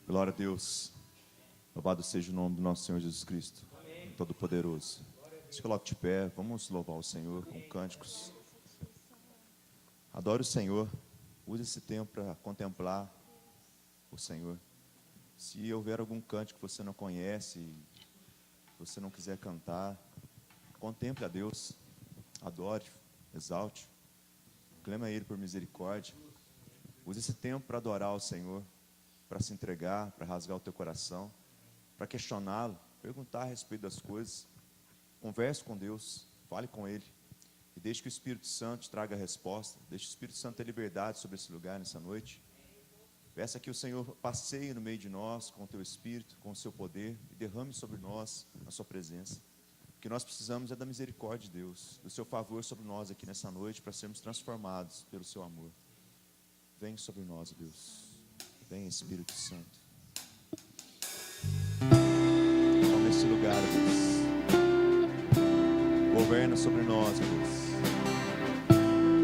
Glória a Deus. Louvado seja o nome do nosso Senhor Jesus Cristo, Todo-Poderoso. Se coloque de pé, vamos louvar o Senhor com cânticos. Adore o Senhor. Use esse tempo para contemplar o Senhor. Se houver algum cântico que você não conhece, você não quiser cantar, contemple a Deus. Adore, exalte. Clame a Ele por misericórdia. Use esse tempo para adorar o Senhor, para se entregar, para rasgar o teu coração, para questioná-lo, perguntar a respeito das coisas. Converse com Deus, fale com Ele. E deixe que o Espírito Santo te traga a resposta. Deixe o Espírito Santo ter liberdade sobre esse lugar nessa noite. Peça que o Senhor passeie no meio de nós com o teu Espírito, com o seu poder, e derrame sobre nós a sua presença. O que nós precisamos é da misericórdia de Deus, do seu favor sobre nós aqui nessa noite, para sermos transformados pelo seu amor. Vem sobre nós, Deus. Vem, Espírito Santo. Toma esse lugar, Deus. Governa sobre nós, Deus.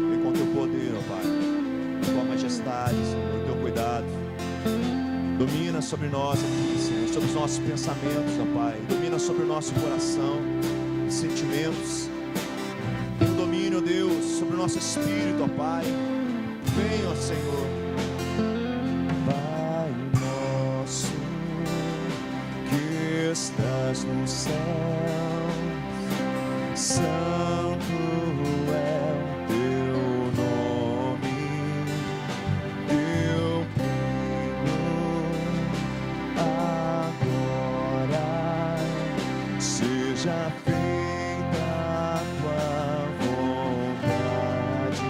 Vem com teu poder, ó Pai. Com tua majestade, Senhor, teu cuidado. Domina sobre nós aqui, Senhor, sobre os nossos pensamentos, ó Pai. Domina sobre o nosso coração, sentimentos. Tem um domínio, ó Deus, sobre o nosso espírito, ó Pai. Vem, ó Senhor. Pai nosso que estás no céu, santo é o teu nome, teu reino agora seja feita a tua vontade,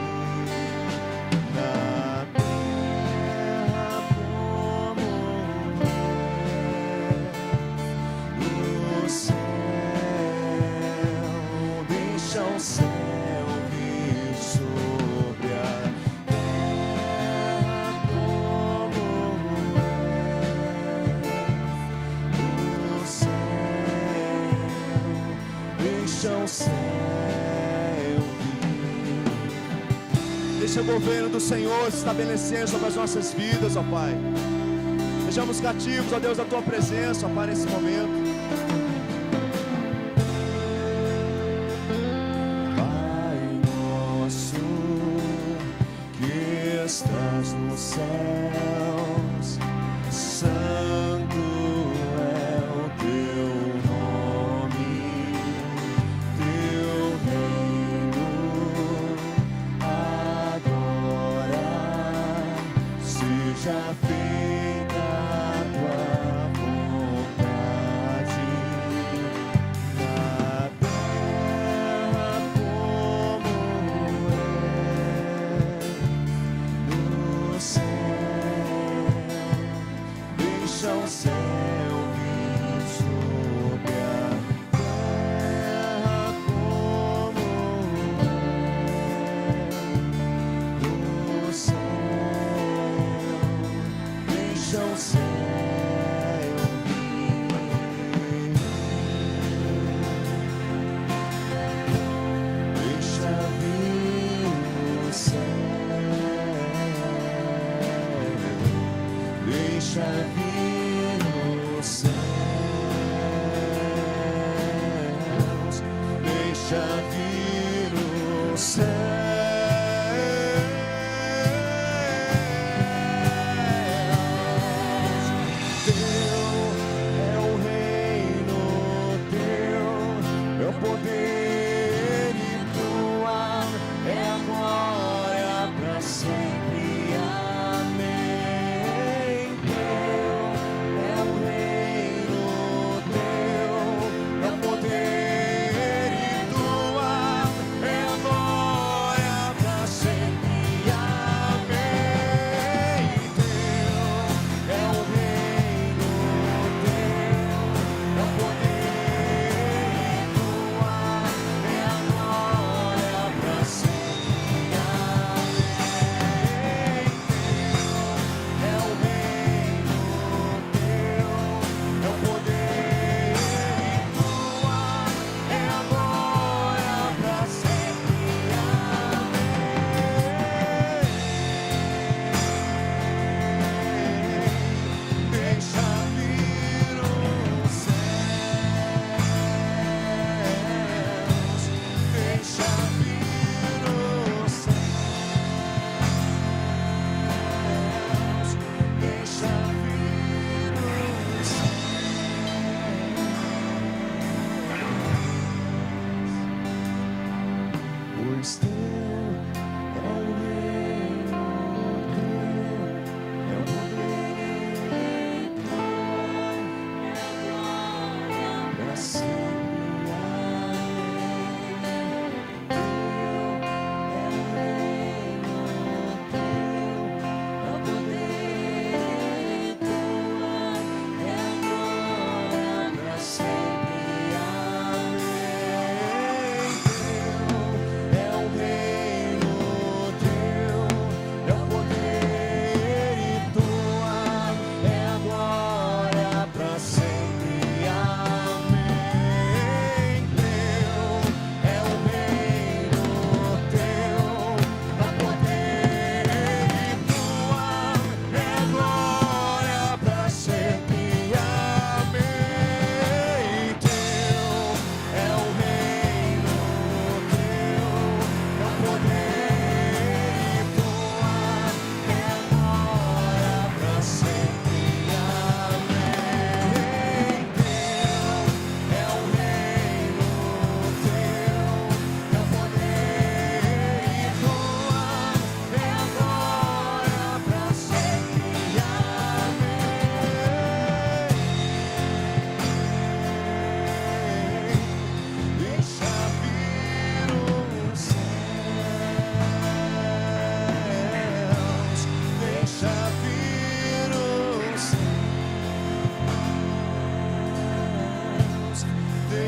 na terra como no céu. Deixa o céu vir sobre a terra como no céu. Deixa o céu vir. Deixa o governo do Senhor se estabelecer sobre as nossas vidas, ó Pai. Sejamos cativos, ó Deus, da tua presença, ó Pai, nesse momento. Pai nosso que estás nos céus, santo é o teu nome, teu reino agora seja feita a tua vontade, na terra como no céu. Deixa o céu vir sobre a terra como no céu. Deixa o céu vir. Deixa vir o céu. Deixa vir os céus. Deixa vir os céus. Teu é o reino, teu é o poder e tua é a glória para sempre. Amém. Teu é o reino, teu é o poder e tua é a glória para sempre. Amém. Teu é o reino,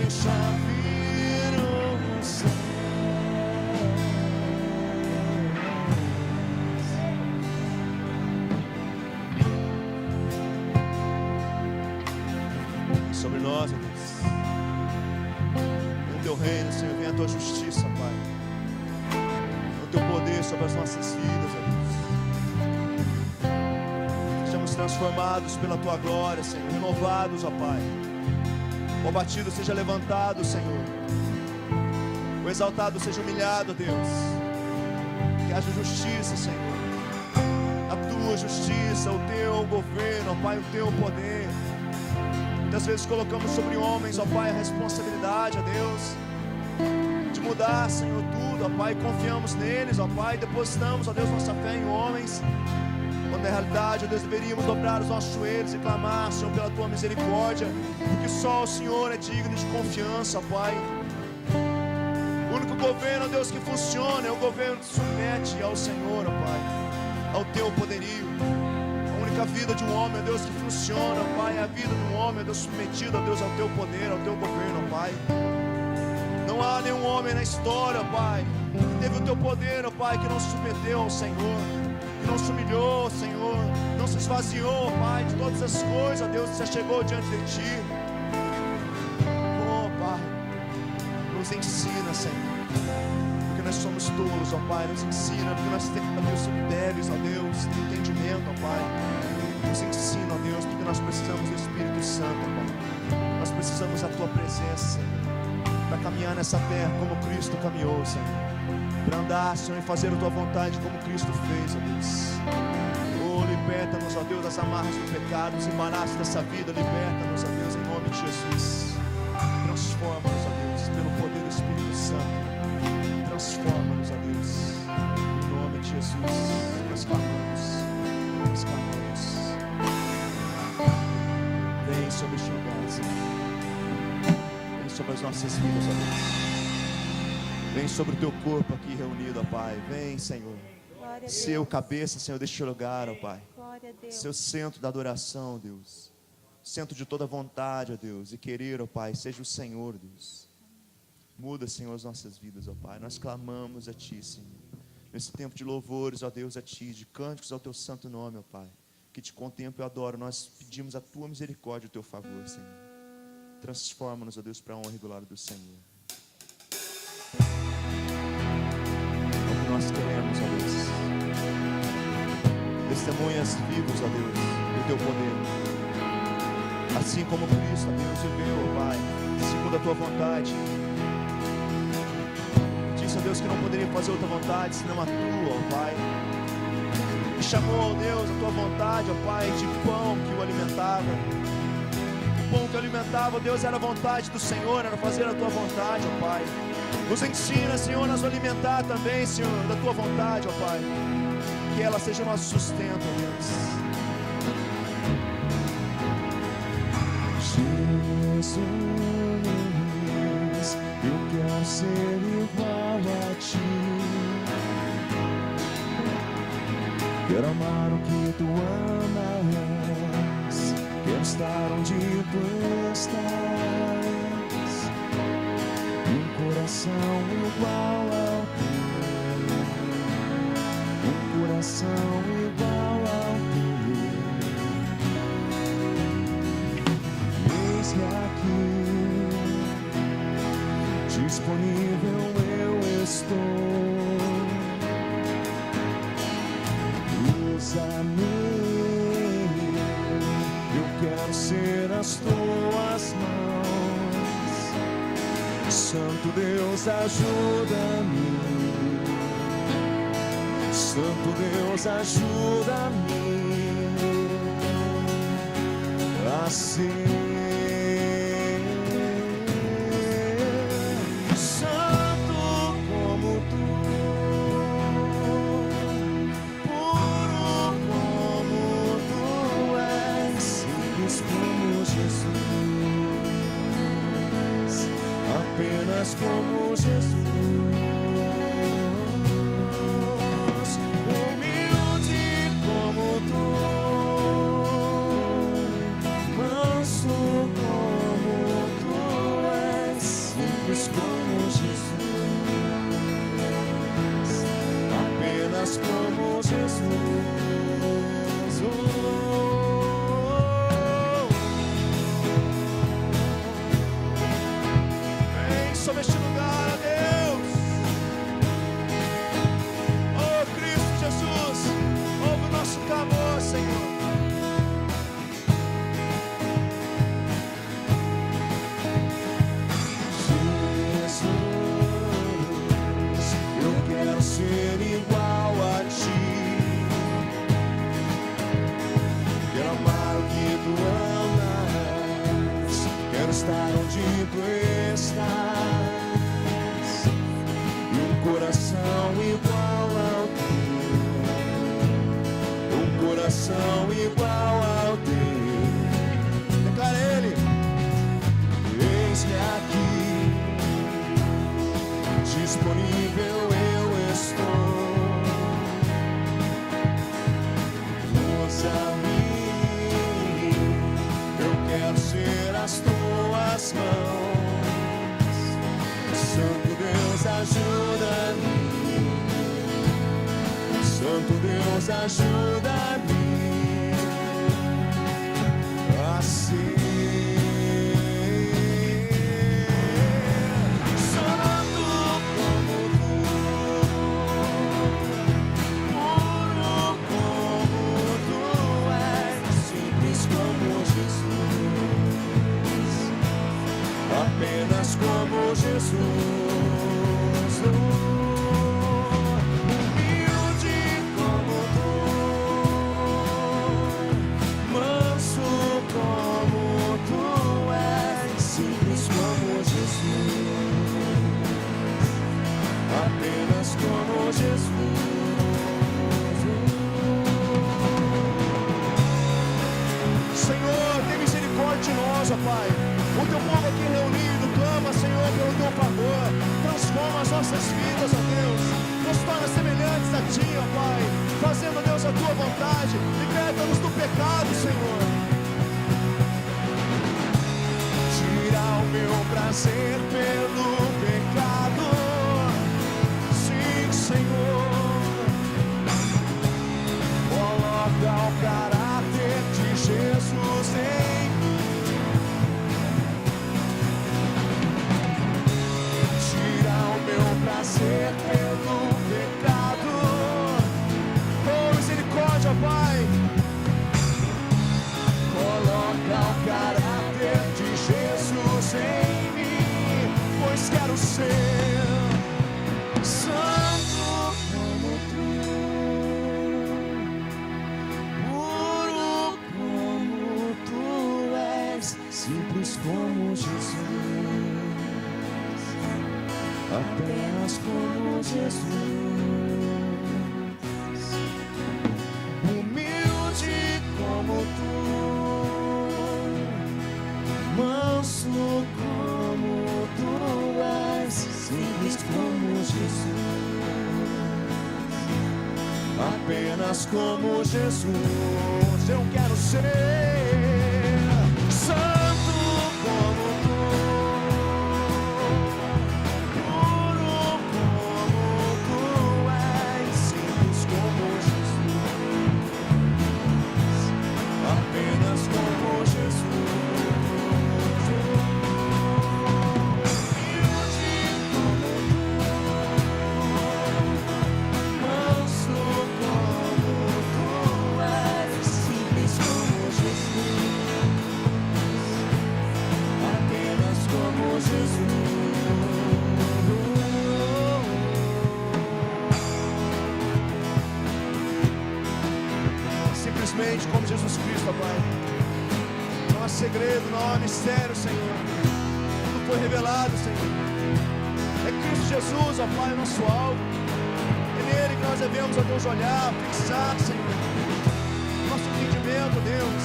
deixa vir o céu. Sobre nós, ó Deus, no teu reino, Senhor, vem a tua justiça, Pai, no teu poder sobre as nossas vidas, ó Deus. Sejamos transformados pela tua glória, Senhor, renovados, ó Pai. O abatido seja levantado, Senhor, o exaltado seja humilhado, Deus. Que haja justiça, Senhor, a tua justiça, o teu governo, ó Pai, o teu poder. Muitas vezes colocamos sobre homens, ó Pai, a responsabilidade, ó Deus, de mudar, Senhor, tudo, ó Pai, confiamos neles, ó Pai, depositamos, ó Deus, nossa fé em homens, quando na realidade, ó Deus, deveríamos dobrar os nossos joelhos e clamar, Senhor, pela tua misericórdia, porque só o Senhor é digno de confiança, ó Pai. O único governo, ó Deus, que funciona é o governo que submete ao Senhor, ó Pai, ao teu poderio. A vida de um homem, ó Deus, que funciona, Pai, a vida de um homem, ó Deus, submetido, ó Deus, ao teu poder, ao teu governo, ó Pai. Não há nenhum homem na história, ó Pai, que teve o teu poder, ó Pai, que não se submeteu ao Senhor, que não se humilhou, Senhor, não se esvaziou, ó Pai, de todas as coisas, ó Deus, que se chegou diante de Ti. Oh, Pai, nos ensina, Senhor, porque nós somos tolos, ó Pai, nos ensina, porque nós temos, ó Deus, subdéveis, ó Deus, de entendimento, ó Pai. Nos ensina, ó Deus, porque nós precisamos do Espírito Santo, Pai. Nós precisamos da tua presença, Senhor, para caminhar nessa terra como Cristo caminhou, Senhor, para andar, Senhor, e fazer a tua vontade como Cristo fez, ó Deus. Oh, liberta-nos, ó Deus, das amarras do pecado, os embaraços dessa vida, liberta-nos, ó Deus, em nome de Jesus. Transforma-nos, ó Deus, pelo poder do Espírito Santo. Transforma-nos, ó Deus, em nome de Jesus. Nós clamamos, nós clamamos. Vem sobre este lugar, Senhor. Vem sobre as nossas vidas, ó Deus. Vem sobre o teu corpo aqui reunido, ó Pai. Vem, Senhor. Seu cabeça, Senhor, deste lugar, ó Pai. Seu centro da adoração, Deus. Centro de toda vontade, ó Deus. E querer, ó Pai, seja o Senhor, Deus. Muda, Senhor, as nossas vidas, ó Pai. Nós clamamos a Ti, Senhor. Nesse tempo de louvores, ó Deus, a Ti, de cânticos ao Teu santo nome, ó Pai. Que Te contemplo e adoro. Nós pedimos a Tua misericórdia e o Teu favor, Senhor. Transforma-nos, ó Deus, para a honra e glória do Senhor. É o que nós queremos, ó Deus. Testemunhas vivas, ó Deus, do Teu poder. Assim como Cristo, ó Deus, viveu, ó Pai, segundo a Tua vontade. Disse, ó Deus, que não poderia fazer outra vontade senão a Tua, ó Pai. E chamou, ó Deus, a Tua vontade, ó Pai, de pão que o alimentava. O pão que o alimentava, ó Deus, era a vontade do Senhor, era fazer a Tua vontade, ó Pai. Nos ensina, Senhor, a nos alimentar também, Senhor, da Tua vontade, ó Pai. Que ela seja o nosso sustento, ó Deus. Jesus, eu quero ser igual a Ti. Quero amar o que Tu amas. Quero estar onde Tu estás. Um coração igual ao Teu. Um coração igual ao Teu. Eis-me aqui, disponível eu estou. Usa-me, eu quero ser as Tuas mãos. Santo Deus, ajuda-me. Santo Deus, ajuda-me a ser santo como Tu, puro como Tu és, simples como Jesus, apenas como Jesus. Simples como Jesus, apenas como Jesus. Vem sobre este lugar, ó Deus. Oh Cristo Jesus, ouve o nosso clamor, Senhor. Ser igual a ti, quero amar o que tu amas, quero estar onde tu estás, e um coração igual ao teu, um coração igual ao teu. Declara ele: eis-me aqui, disponível estou, usa-me, eu quero ser as tuas mãos. Santo Deus, ajuda-me, Santo Deus, ajuda-me a ser apenas como Jesus, humilde como tu, manso como tu és, simples como Jesus, apenas como Jesus. Senhor, tem misericórdia de nós, ó Pai. O teu povo aqui reunido clama, Senhor, pelo teu favor. Transforma as nossas vidas, ó Deus. Nos torna semelhantes a ti, ó Pai. Fazendo, ó Deus, a tua vontade. Liberta-nos do pecado, Senhor. Tira o meu prazer pelo pecado. Sim, Senhor. Coloca o caráter de Jesus em prazer pelo pecado. Oh, misericórdia, Pai. Coloca o caráter de Jesus em mim, pois quero ser santo como tu, puro como tu és, simples como Jesus, apenas como Jesus, humilde como tu, manso como tu és, simples como Jesus, apenas como Jesus. Eu quero ser santo como tu, apenas como Jesus, humilde como tu, manso como tu és, simples como Jesus, apenas como Jesus. Simplesmente como Jesus Cristo, ó Pai. Não há segredo, não há mistério, Senhor. Tudo foi revelado, Senhor. É Cristo Jesus, ó Pai, o nosso alvo. É nele que nós devemos, ó Deus, olhar, fixar, Senhor. Nosso entendimento, Deus.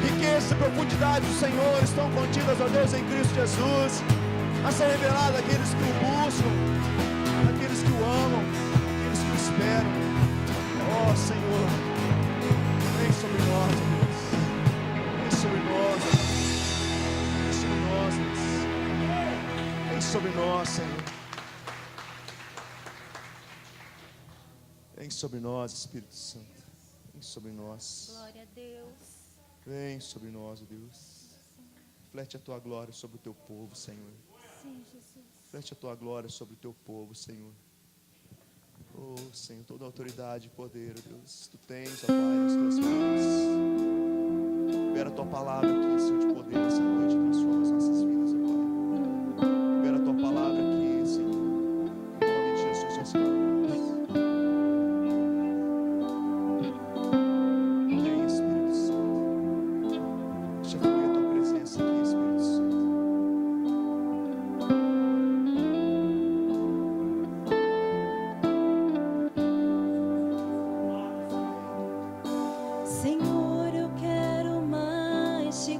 Riqueza e profundidade do Senhor estão contidas, ó Deus, em Cristo Jesus. A ser revelado àqueles que o buscam, àqueles que o amam, àqueles que o esperam. Ó Senhor, vem sobre nós, Deus. Vem sobre nós, Deus. Vem sobre nós, Deus. Vem sobre nós, Senhor. Vem sobre nós, Espírito Santo. Vem sobre nós. Glória a Deus. Vem sobre nós, ó Deus. Reflete a tua glória sobre o teu povo, Senhor. Sim, Jesus. Reflete a tua glória sobre o teu povo, Senhor. Oh, Senhor, toda autoridade e poder, ó Deus, tu tens, ó Pai, nas tuas mãos. Libera a tua palavra aqui, Senhor, de poder essa noite, transforma as nossas vidas, ó Pai. Libera a tua palavra aqui, Senhor, em nome de Jesus, as mãos. Vem, Espírito Santo. Deixa fluir a tua presença aqui, Espírito Santo. Senhor, eu quero mais te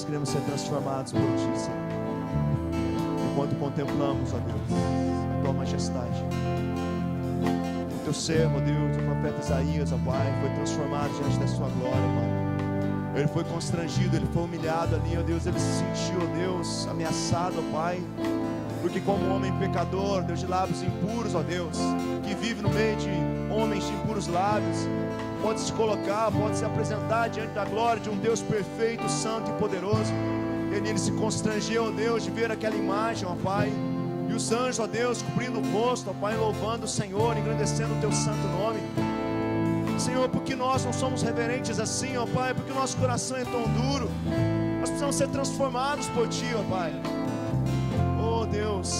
queremos ser transformados por Ti, Senhor. Enquanto contemplamos, ó Deus, a Tua majestade. O Teu servo, ó Deus, o profeta Isaías, ó Pai, foi transformado diante da Sua glória, Pai. Ele foi constrangido, ele foi humilhado ali, ó Deus. Ele se sentiu, ó Deus, ameaçado, ó Pai. Porque como um homem pecador, Deus, de lábios impuros, ó Deus, que vive no meio de homens de impuros lábios, pode se colocar, pode se apresentar diante da glória de um Deus perfeito, santo e poderoso. E ele se constrangeu, ó Deus, de ver aquela imagem, ó Pai. E os anjos, ó Deus, cobrindo o rosto, ó Pai, louvando o Senhor, engrandecendo o Teu santo nome. Senhor, porque nós não somos reverentes assim, ó Pai, porque o nosso coração é tão duro. Nós precisamos ser transformados por Ti, ó Pai. Oh Deus,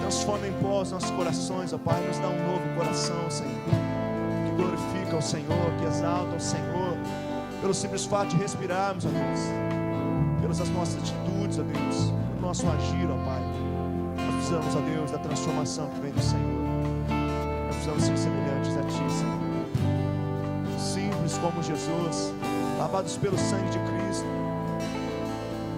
transforma em pó os nossos corações, ó Pai. Nos dá um novo coração, Senhor, que glorifica ao Senhor, que exalta ao Senhor, pelo simples fato de respirarmos, ó Deus, pelas nossas atitudes, ó Deus, pelo nosso agir, ó Pai. Nós precisamos, ó Deus, da transformação que vem do Senhor. Nós precisamos ser semelhantes a Ti, Senhor, simples como Jesus, lavados pelo sangue de Cristo,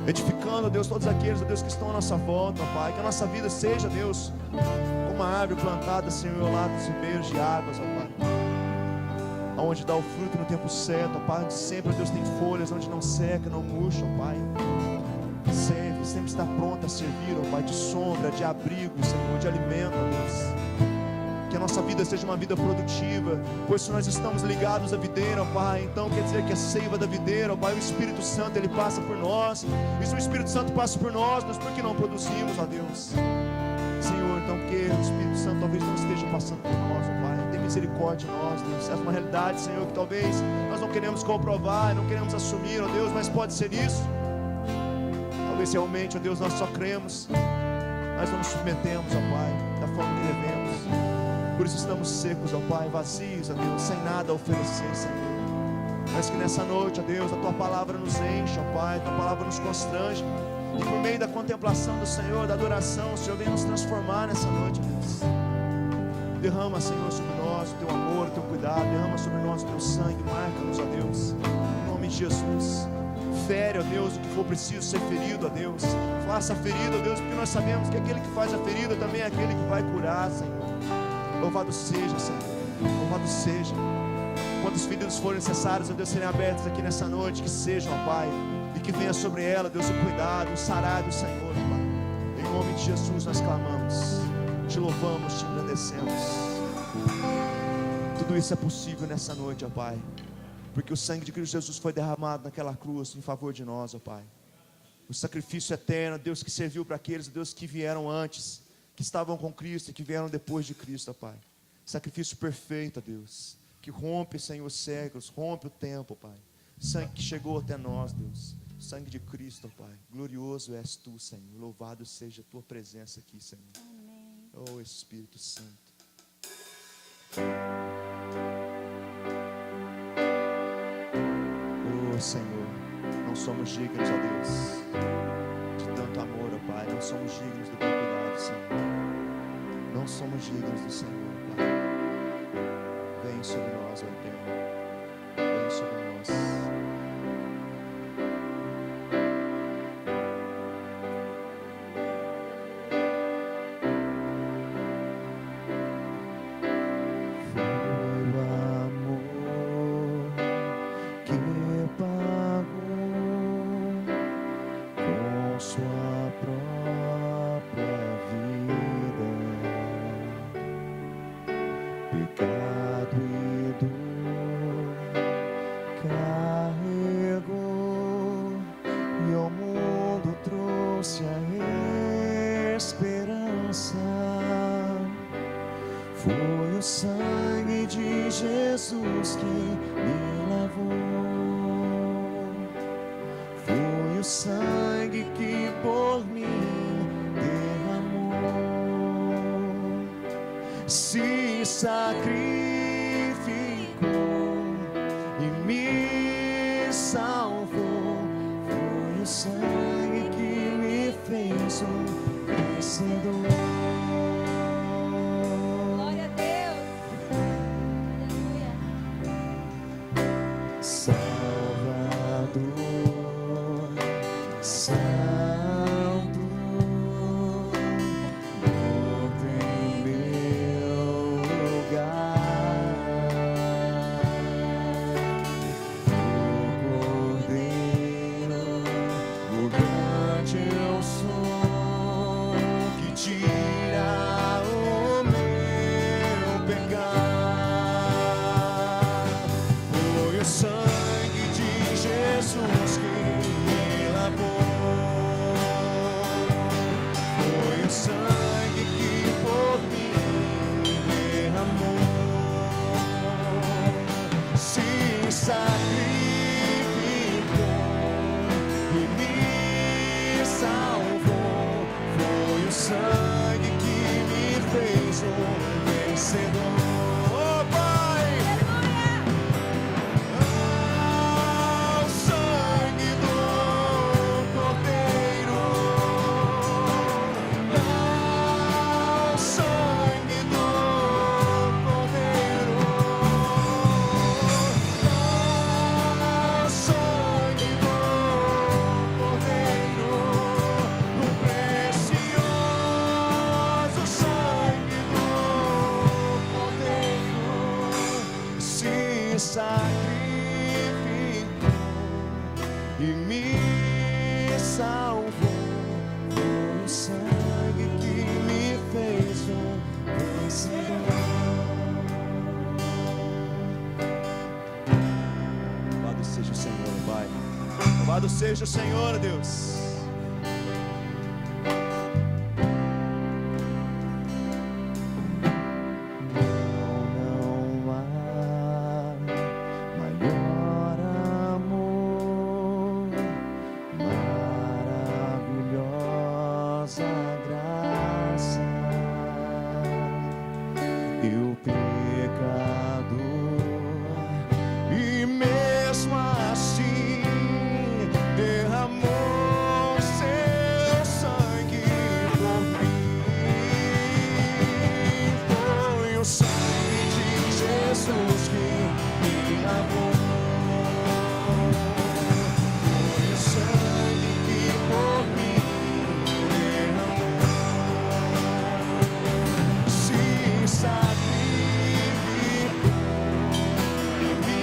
edificando, ó Deus, todos aqueles, ó Deus, que estão à nossa volta, ó Pai. Que a nossa vida seja, Deus, como uma árvore plantada, Senhor, ao lado dos ribeiros de águas, ó Pai, aonde dá o fruto no tempo certo, ó Pai, onde sempre, ó Deus, tem folhas, onde não seca, não murcha, ó Pai. Sempre está pronta a servir, ó Pai, de sombra, de abrigo, Senhor, de alimento, ó Deus. Que a nossa vida seja uma vida produtiva, pois se nós estamos ligados à videira, ó Pai, então quer dizer que a seiva da videira, ó Pai, o Espírito Santo, Ele passa por nós. E se o Espírito Santo passa por nós por que não produzimos, ó Deus? Senhor, então porque o Espírito Santo talvez não esteja passando por nós, ó Pai. Tem misericórdia de nós, Deus. Essa é uma realidade, Senhor, que talvez nós não queremos comprovar, não queremos assumir, ó Deus, mas pode ser isso. Talvez realmente, ó Deus, nós só cremos, mas não nos submetemos, ó Pai, da forma que devemos. Por isso estamos secos, ó Pai, vazios, ó Deus, sem nada a oferecer, Senhor. Mas que nessa noite, ó Deus, a Tua palavra nos enche, ó Pai, a Tua palavra nos constrange. E por meio da contemplação do Senhor, da adoração, o Senhor vem nos transformar nessa noite, ó Deus. Derrama, Senhor, sobre nós o Teu amor, o Teu cuidado. Derrama sobre nós o Teu sangue. Marca-nos, ó Deus, em nome de Jesus. Fere, ó Deus, o que for preciso ser ferido, ó Deus. Faça a ferida, ó Deus, porque nós sabemos que aquele que faz a ferida também é aquele que vai curar, Senhor. Louvado seja, Senhor, louvado seja. Quantos feridos forem necessários, ó Deus, serem abertos aqui nessa noite, que sejam, ó Pai, e que venha sobre ela, Deus, o cuidado, o sarar do Senhor, ó Pai. Em nome de Jesus nós clamamos, te louvamos, te engrandecemos. Tudo isso é possível nessa noite, ó Pai, porque o sangue de Cristo Jesus foi derramado naquela cruz em favor de nós, ó Pai. O sacrifício eterno, Deus, que serviu para aqueles, Deus, que vieram antes, que estavam com Cristo e que vieram depois de Cristo, ó Pai. Sacrifício perfeito, ó Deus, que rompe, Senhor, os séculos, rompe o tempo, ó Pai. Sangue que chegou até nós, Deus. Sangue de Cristo, ó Pai. Glorioso és Tu, Senhor. Louvado seja a Tua presença aqui, Senhor. Amém. Oh, Espírito Santo. Oh, Senhor, não somos dignos, ó Deus, de tanto amor, ó Pai. Não somos dignos do Teu cuidado, Senhor. Não somos dignos do Senhor, Pai. Vem sobre nós, ó Eterno. Vem sobre nós. Foi o sangue de Jesus que me lavou. Foi o sangue que por mim derramou. Se sacrificou e me salvou. Foi o sangue que me fez um vencedor. fez um vencedor. Oh, Pai, ao sangue do Cordeiro, ao sangue do Cordeiro, ao sangue do Cordeiro, o precioso sangue do Cordeiro se sacrificou e me salvou. Foi o sangue que me fez um vencedor. Louvado seja o Senhor, Pai. Louvado seja o Senhor, Deus. Não há maior amor, maravilhosa graça, e o pecador, e mesmo assim derramou seu sangue por mim. Foi o sangue de Jesus que me lavou. Foi o sangue que por mim derramou. Se sacrificou e me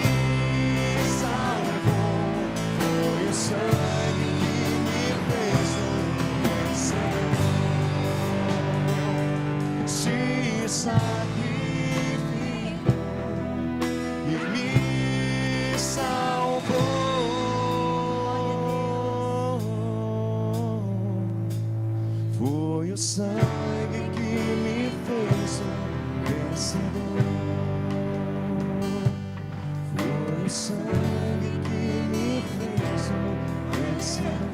salvou. Foi o sangue que me fez um vencedor. Se sacrificou e me salvou. Foi o sangue que me fez um vencedor. Foi o sangue que me fez um vencedor.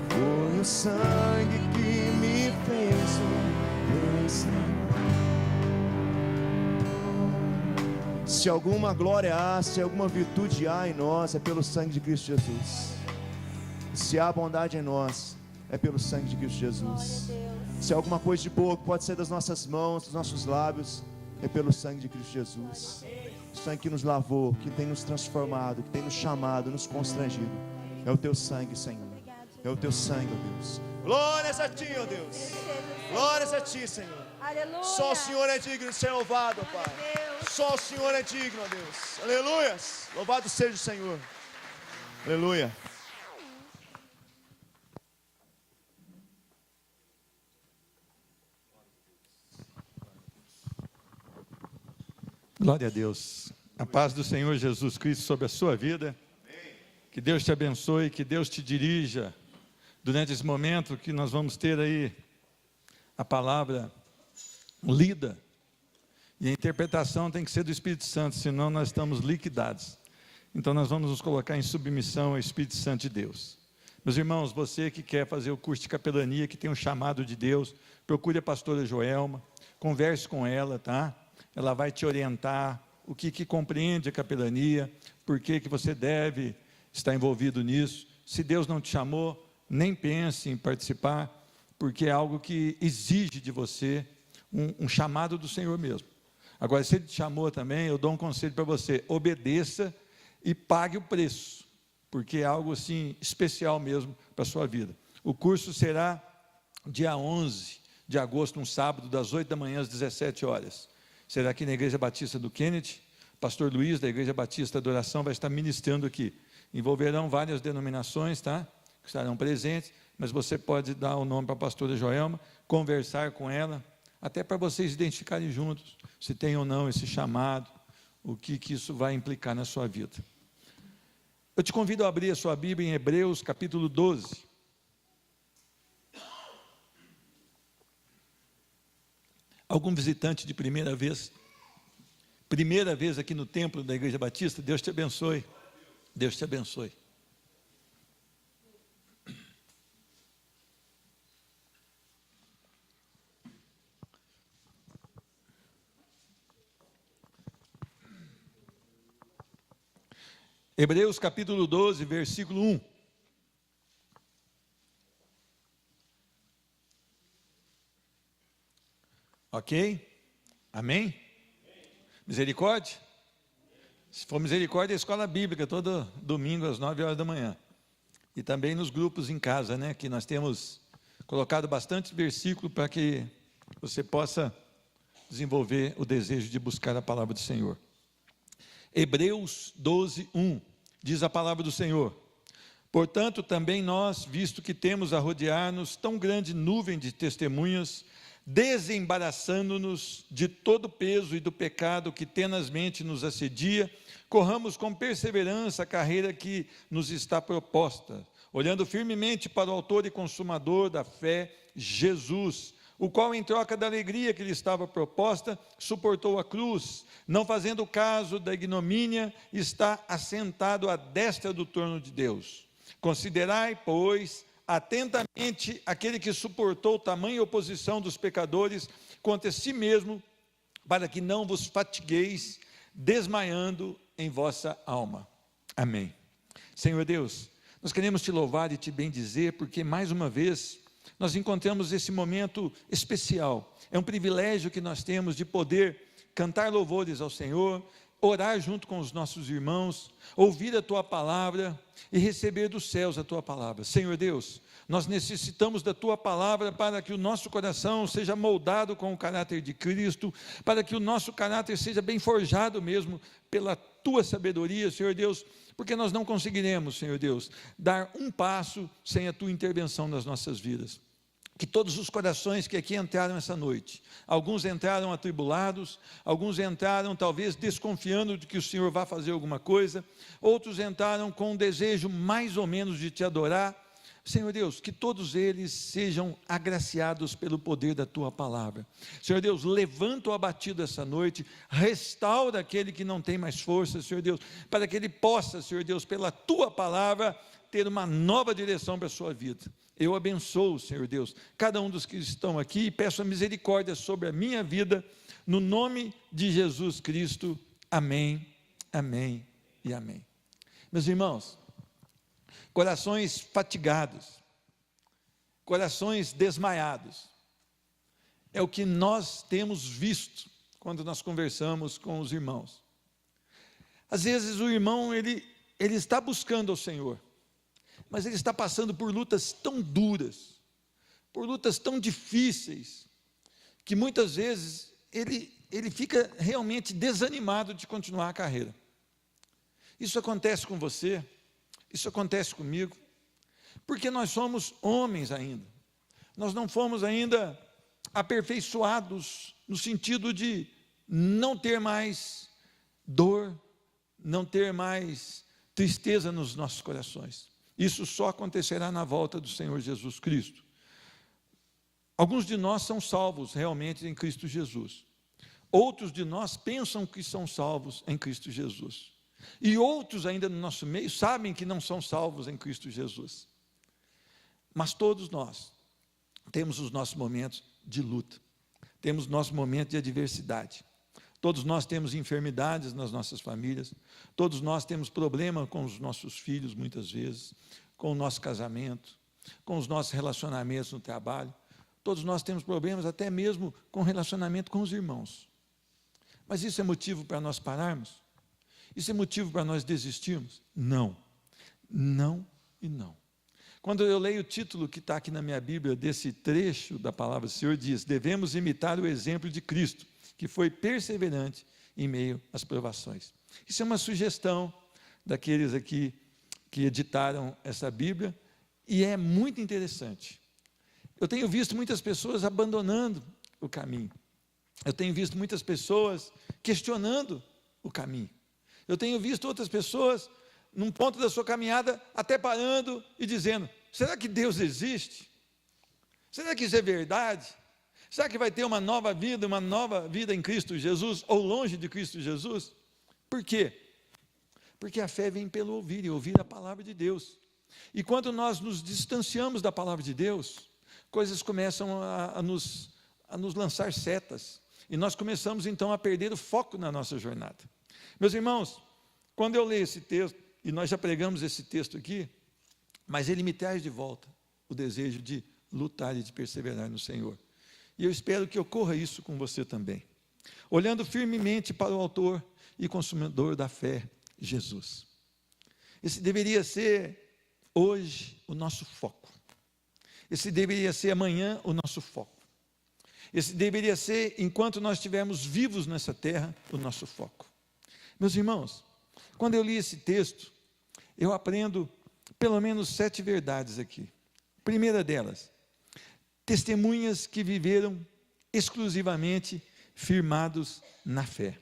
Foi o sangue que me fez um vencedor. Se alguma glória há, se alguma virtude há em nós, é pelo sangue de Cristo Jesus. Se há bondade em nós, é pelo sangue de Cristo Jesus. Se há alguma coisa de boa que pode ser das nossas mãos, dos nossos lábios, é pelo sangue de Cristo Jesus. O sangue que nos lavou, que tem nos transformado, que tem nos chamado, nos constrangido. É o teu sangue, Senhor. É o teu sangue, ó Deus. Glórias a ti, ó Deus. Glórias a ti, Senhor. Aleluia. Só o Senhor é digno de ser louvado, ó Pai. Deus. Só o Senhor é digno, ó Deus. Aleluias. Louvado seja o Senhor. Aleluia. Glória a Deus. A paz do Senhor Jesus Cristo sobre a sua vida. Que Deus te abençoe, que Deus te dirija durante esse momento que nós vamos ter aí a palavra lida. E a interpretação tem que ser do Espírito Santo, senão nós estamos liquidados. Então nós vamos nos colocar em submissão ao Espírito Santo de Deus. Meus irmãos, você que quer fazer o curso de capelania, que tem um chamado de Deus, procure a pastora Joelma, converse com ela, tá? Ela vai te orientar o que compreende a capelania, por que você deve estar envolvido nisso. Se Deus não te chamou, nem pense em participar, porque é algo que exige de você um chamado do Senhor mesmo. Agora, se Ele te chamou também, eu dou um conselho para você: obedeça e pague o preço, porque é algo assim especial mesmo para a sua vida. O curso será dia 11 de agosto, um sábado, das 8 da manhã às 17 horas. Será aqui na Igreja Batista do Kennedy. Pastor Luiz, da Igreja Batista da Adoração, vai estar ministrando aqui. Envolverão várias denominações, tá? Que estarão presentes, mas você pode dar o nome para a pastora Joelma, conversar com ela, até para vocês identificarem juntos, se tem ou não esse chamado, o que isso vai implicar na sua vida. Eu te convido a abrir a sua Bíblia em Hebreus, capítulo 12. Algum visitante de primeira vez aqui no templo da Igreja Batista, Deus te abençoe. Deus te abençoe. Hebreus capítulo 12, versículo 1. Ok? Amém? Misericórdia? Se for misericórdia, é a escola bíblica, todo domingo às 9 horas da manhã. E também nos grupos em casa, né? Que nós temos colocado bastante versículo para que você possa desenvolver o desejo de buscar a palavra do Senhor. Hebreus 12, 1, diz a palavra do Senhor: portanto, também nós, visto que temos a rodear-nos tão grande nuvem de testemunhas, desembaraçando-nos de todo o peso e do pecado que tenazmente nos assedia, corramos com perseverança a carreira que nos está proposta, olhando firmemente para o autor e consumador da fé, Jesus, o qual, em troca da alegria que lhe estava proposta, suportou a cruz, não fazendo caso da ignomínia, está assentado à destra do trono de Deus. Considerai, pois, atentamente aquele que suportou tamanha oposição dos pecadores contra si mesmo, para que não vos fatigueis, desmaiando em vossa alma. Amém. Senhor Deus, nós queremos te louvar e te bendizer, porque mais uma vez nós encontramos esse momento especial. É um privilégio que nós temos de poder cantar louvores ao Senhor, orar junto com os nossos irmãos, ouvir a tua palavra e receber dos céus a tua palavra. Senhor Deus, nós necessitamos da tua palavra para que o nosso coração seja moldado com o caráter de Cristo, para que o nosso caráter seja bem forjado mesmo pela tua sabedoria, Senhor Deus, porque nós não conseguiremos, Senhor Deus, dar um passo sem a tua intervenção nas nossas vidas. Que todos os corações que aqui entraram essa noite, alguns entraram atribulados, alguns entraram talvez desconfiando de que o Senhor vai fazer alguma coisa, outros entraram com um desejo mais ou menos de te adorar. Senhor Deus, que todos eles sejam agraciados pelo poder da tua palavra. Senhor Deus, levanta o abatido essa noite, restaura aquele que não tem mais força, Senhor Deus, para que ele possa, Senhor Deus, pela tua palavra, ter uma nova direção para a sua vida. Eu abençoo, Senhor Deus, cada um dos que estão aqui e peço a misericórdia sobre a minha vida, no nome de Jesus Cristo. Amém, amém e amém. Meus irmãos, corações fatigados, corações desmaiados, é o que nós temos visto quando nós conversamos com os irmãos. Às vezes o irmão, ele está buscando ao Senhor, mas ele está passando por lutas tão duras, por lutas tão difíceis, que muitas vezes ele fica realmente desanimado de continuar a carreira. Isso acontece com você, isso acontece comigo, porque nós somos homens ainda, nós não fomos ainda aperfeiçoados no sentido de não ter mais dor, não ter mais tristeza nos nossos corações. Isso só acontecerá na volta do Senhor Jesus Cristo. Alguns de nós são salvos realmente em Cristo Jesus. Outros de nós pensam que são salvos em Cristo Jesus. E outros ainda no nosso meio sabem que não são salvos em Cristo Jesus. Mas todos nós temos os nossos momentos de luta. Temos nosso momento de adversidade. Todos nós temos enfermidades nas nossas famílias, todos nós temos problema com os nossos filhos muitas vezes, com o nosso casamento, com os nossos relacionamentos no trabalho, todos nós temos problemas até mesmo com o relacionamento com os irmãos. Mas isso é motivo para nós pararmos? Isso é motivo para nós desistirmos? Não, não e não. Quando eu leio o título que está aqui na minha Bíblia desse trecho da palavra do Senhor, diz: devemos imitar o exemplo de Cristo, que foi perseverante em meio às provações. Isso é uma sugestão daqueles aqui que editaram essa Bíblia, e é muito interessante. Eu tenho visto muitas pessoas abandonando o caminho. Eu tenho visto muitas pessoas questionando o caminho. Eu tenho visto outras pessoas, num ponto da sua caminhada, até parando e dizendo: será que Deus existe? Será que isso é verdade? Será que vai ter uma nova vida em Cristo Jesus, ou longe de Cristo Jesus? Por quê? Porque a fé vem pelo ouvir, e ouvir a palavra de Deus. E quando nós nos distanciamos da palavra de Deus, coisas começam a nos lançar setas, e nós começamos então a perder o foco na nossa jornada. Meus irmãos, quando eu leio esse texto, e nós já pregamos esse texto aqui, mas ele me traz de volta o desejo de lutar e de perseverar no Senhor. E eu espero que ocorra isso com você também. Olhando firmemente para o autor e consumador da fé, Jesus. Esse deveria ser hoje o nosso foco. Esse deveria ser amanhã o nosso foco. Esse deveria ser, enquanto nós estivermos vivos nessa terra, o nosso foco. Meus irmãos, quando eu li esse texto, eu aprendo pelo menos 7 verdades aqui. Primeira delas, testemunhas que viveram exclusivamente firmados na fé.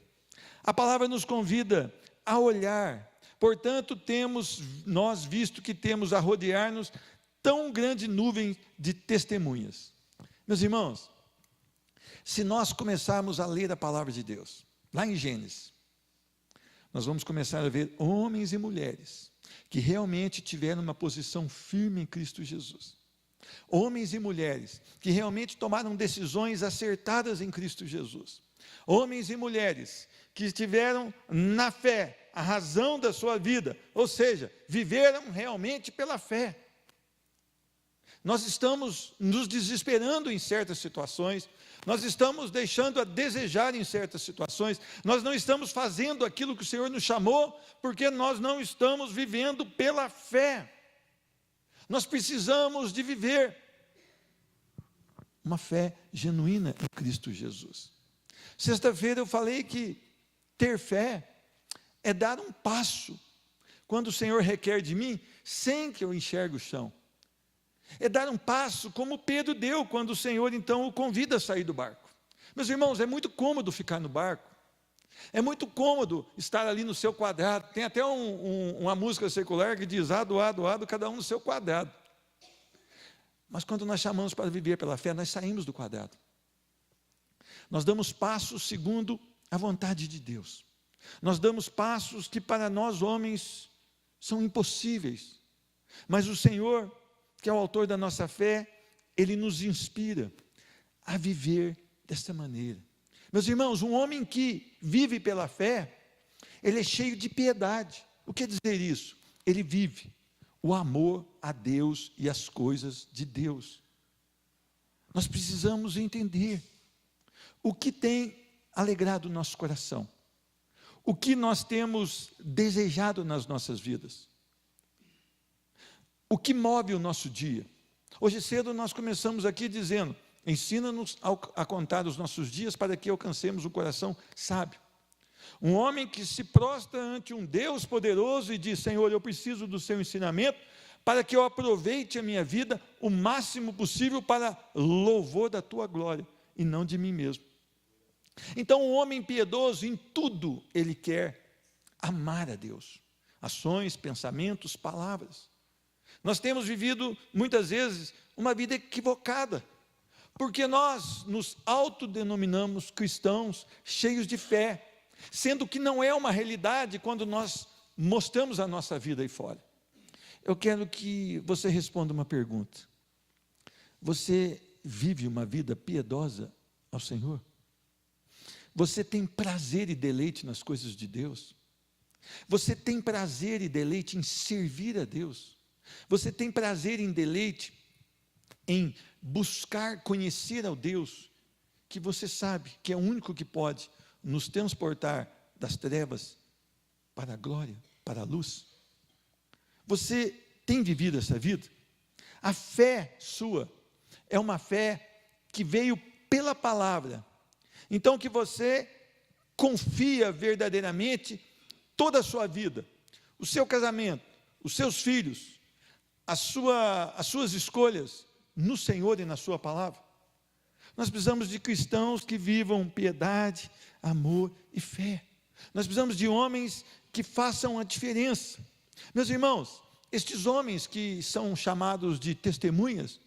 A palavra nos convida a olhar, portanto, temos nós visto que temos a rodear-nos tão grande nuvem de testemunhas. Meus irmãos, se nós começarmos a ler a palavra de Deus, lá em Gênesis, nós vamos começar a ver homens e mulheres que realmente tiveram uma posição firme em Cristo Jesus. Homens e mulheres que realmente tomaram decisões acertadas em Cristo Jesus. Homens e mulheres que estiveram na fé, a razão da sua vida, ou seja, viveram realmente pela fé. Nós estamos nos desesperando em certas situações, nós estamos deixando a desejar em certas situações, nós não estamos fazendo aquilo que o Senhor nos chamou, porque nós não estamos vivendo pela fé. Nós precisamos de viver uma fé genuína em Cristo Jesus. Sexta-feira eu falei que ter fé é dar um passo, quando o Senhor requer de mim, sem que eu enxergue o chão. É dar um passo como Pedro deu, quando o Senhor então o convida a sair do barco. Meus irmãos, é muito cômodo ficar no barco, é muito cômodo estar ali no seu quadrado. Tem até uma música secular que diz, ado, cada um no seu quadrado. Mas quando nós chamamos para viver pela fé, nós saímos do quadrado. Nós damos passos segundo a vontade de Deus. Nós damos passos que para nós homens são impossíveis. Mas o Senhor, que é o autor da nossa fé, Ele nos inspira a viver desta maneira. Meus irmãos, um homem que vive pela fé, ele é cheio de piedade. O que quer dizer isso? Ele vive o amor a Deus e as coisas de Deus. Nós precisamos entender o que tem alegrado o nosso coração, o que nós temos desejado nas nossas vidas, o que move o nosso dia. Hoje cedo nós começamos aqui dizendo, ensina-nos a contar os nossos dias para que alcancemos um coração sábio. Um homem que se prostra ante um Deus poderoso e diz, Senhor, eu preciso do seu ensinamento para que eu aproveite a minha vida o máximo possível para louvor da tua glória e não de mim mesmo. Então, um homem piedoso, em tudo ele quer amar a Deus. Ações, pensamentos, palavras. Nós temos vivido, muitas vezes, uma vida equivocada, porque nós nos autodenominamos cristãos cheios de fé, sendo que não é uma realidade quando nós mostramos a nossa vida aí fora. Eu quero que você responda uma pergunta. Você vive uma vida piedosa ao Senhor? Você tem prazer e deleite nas coisas de Deus? Você tem prazer e deleite em servir a Deus? Você tem prazer e deleite em buscar conhecer ao Deus que você sabe que é o único que pode nos transportar das trevas para a glória, para a luz? Você tem vivido essa vida? A fé sua é uma fé que veio pela palavra. Então que você confia verdadeiramente toda a sua vida, o seu casamento, os seus filhos, as suas escolhas no Senhor e na sua palavra. Nós precisamos de cristãos que vivam piedade, amor e fé. Nós precisamos de homens que façam a diferença. Meus irmãos, estes homens que são chamados de testemunhas,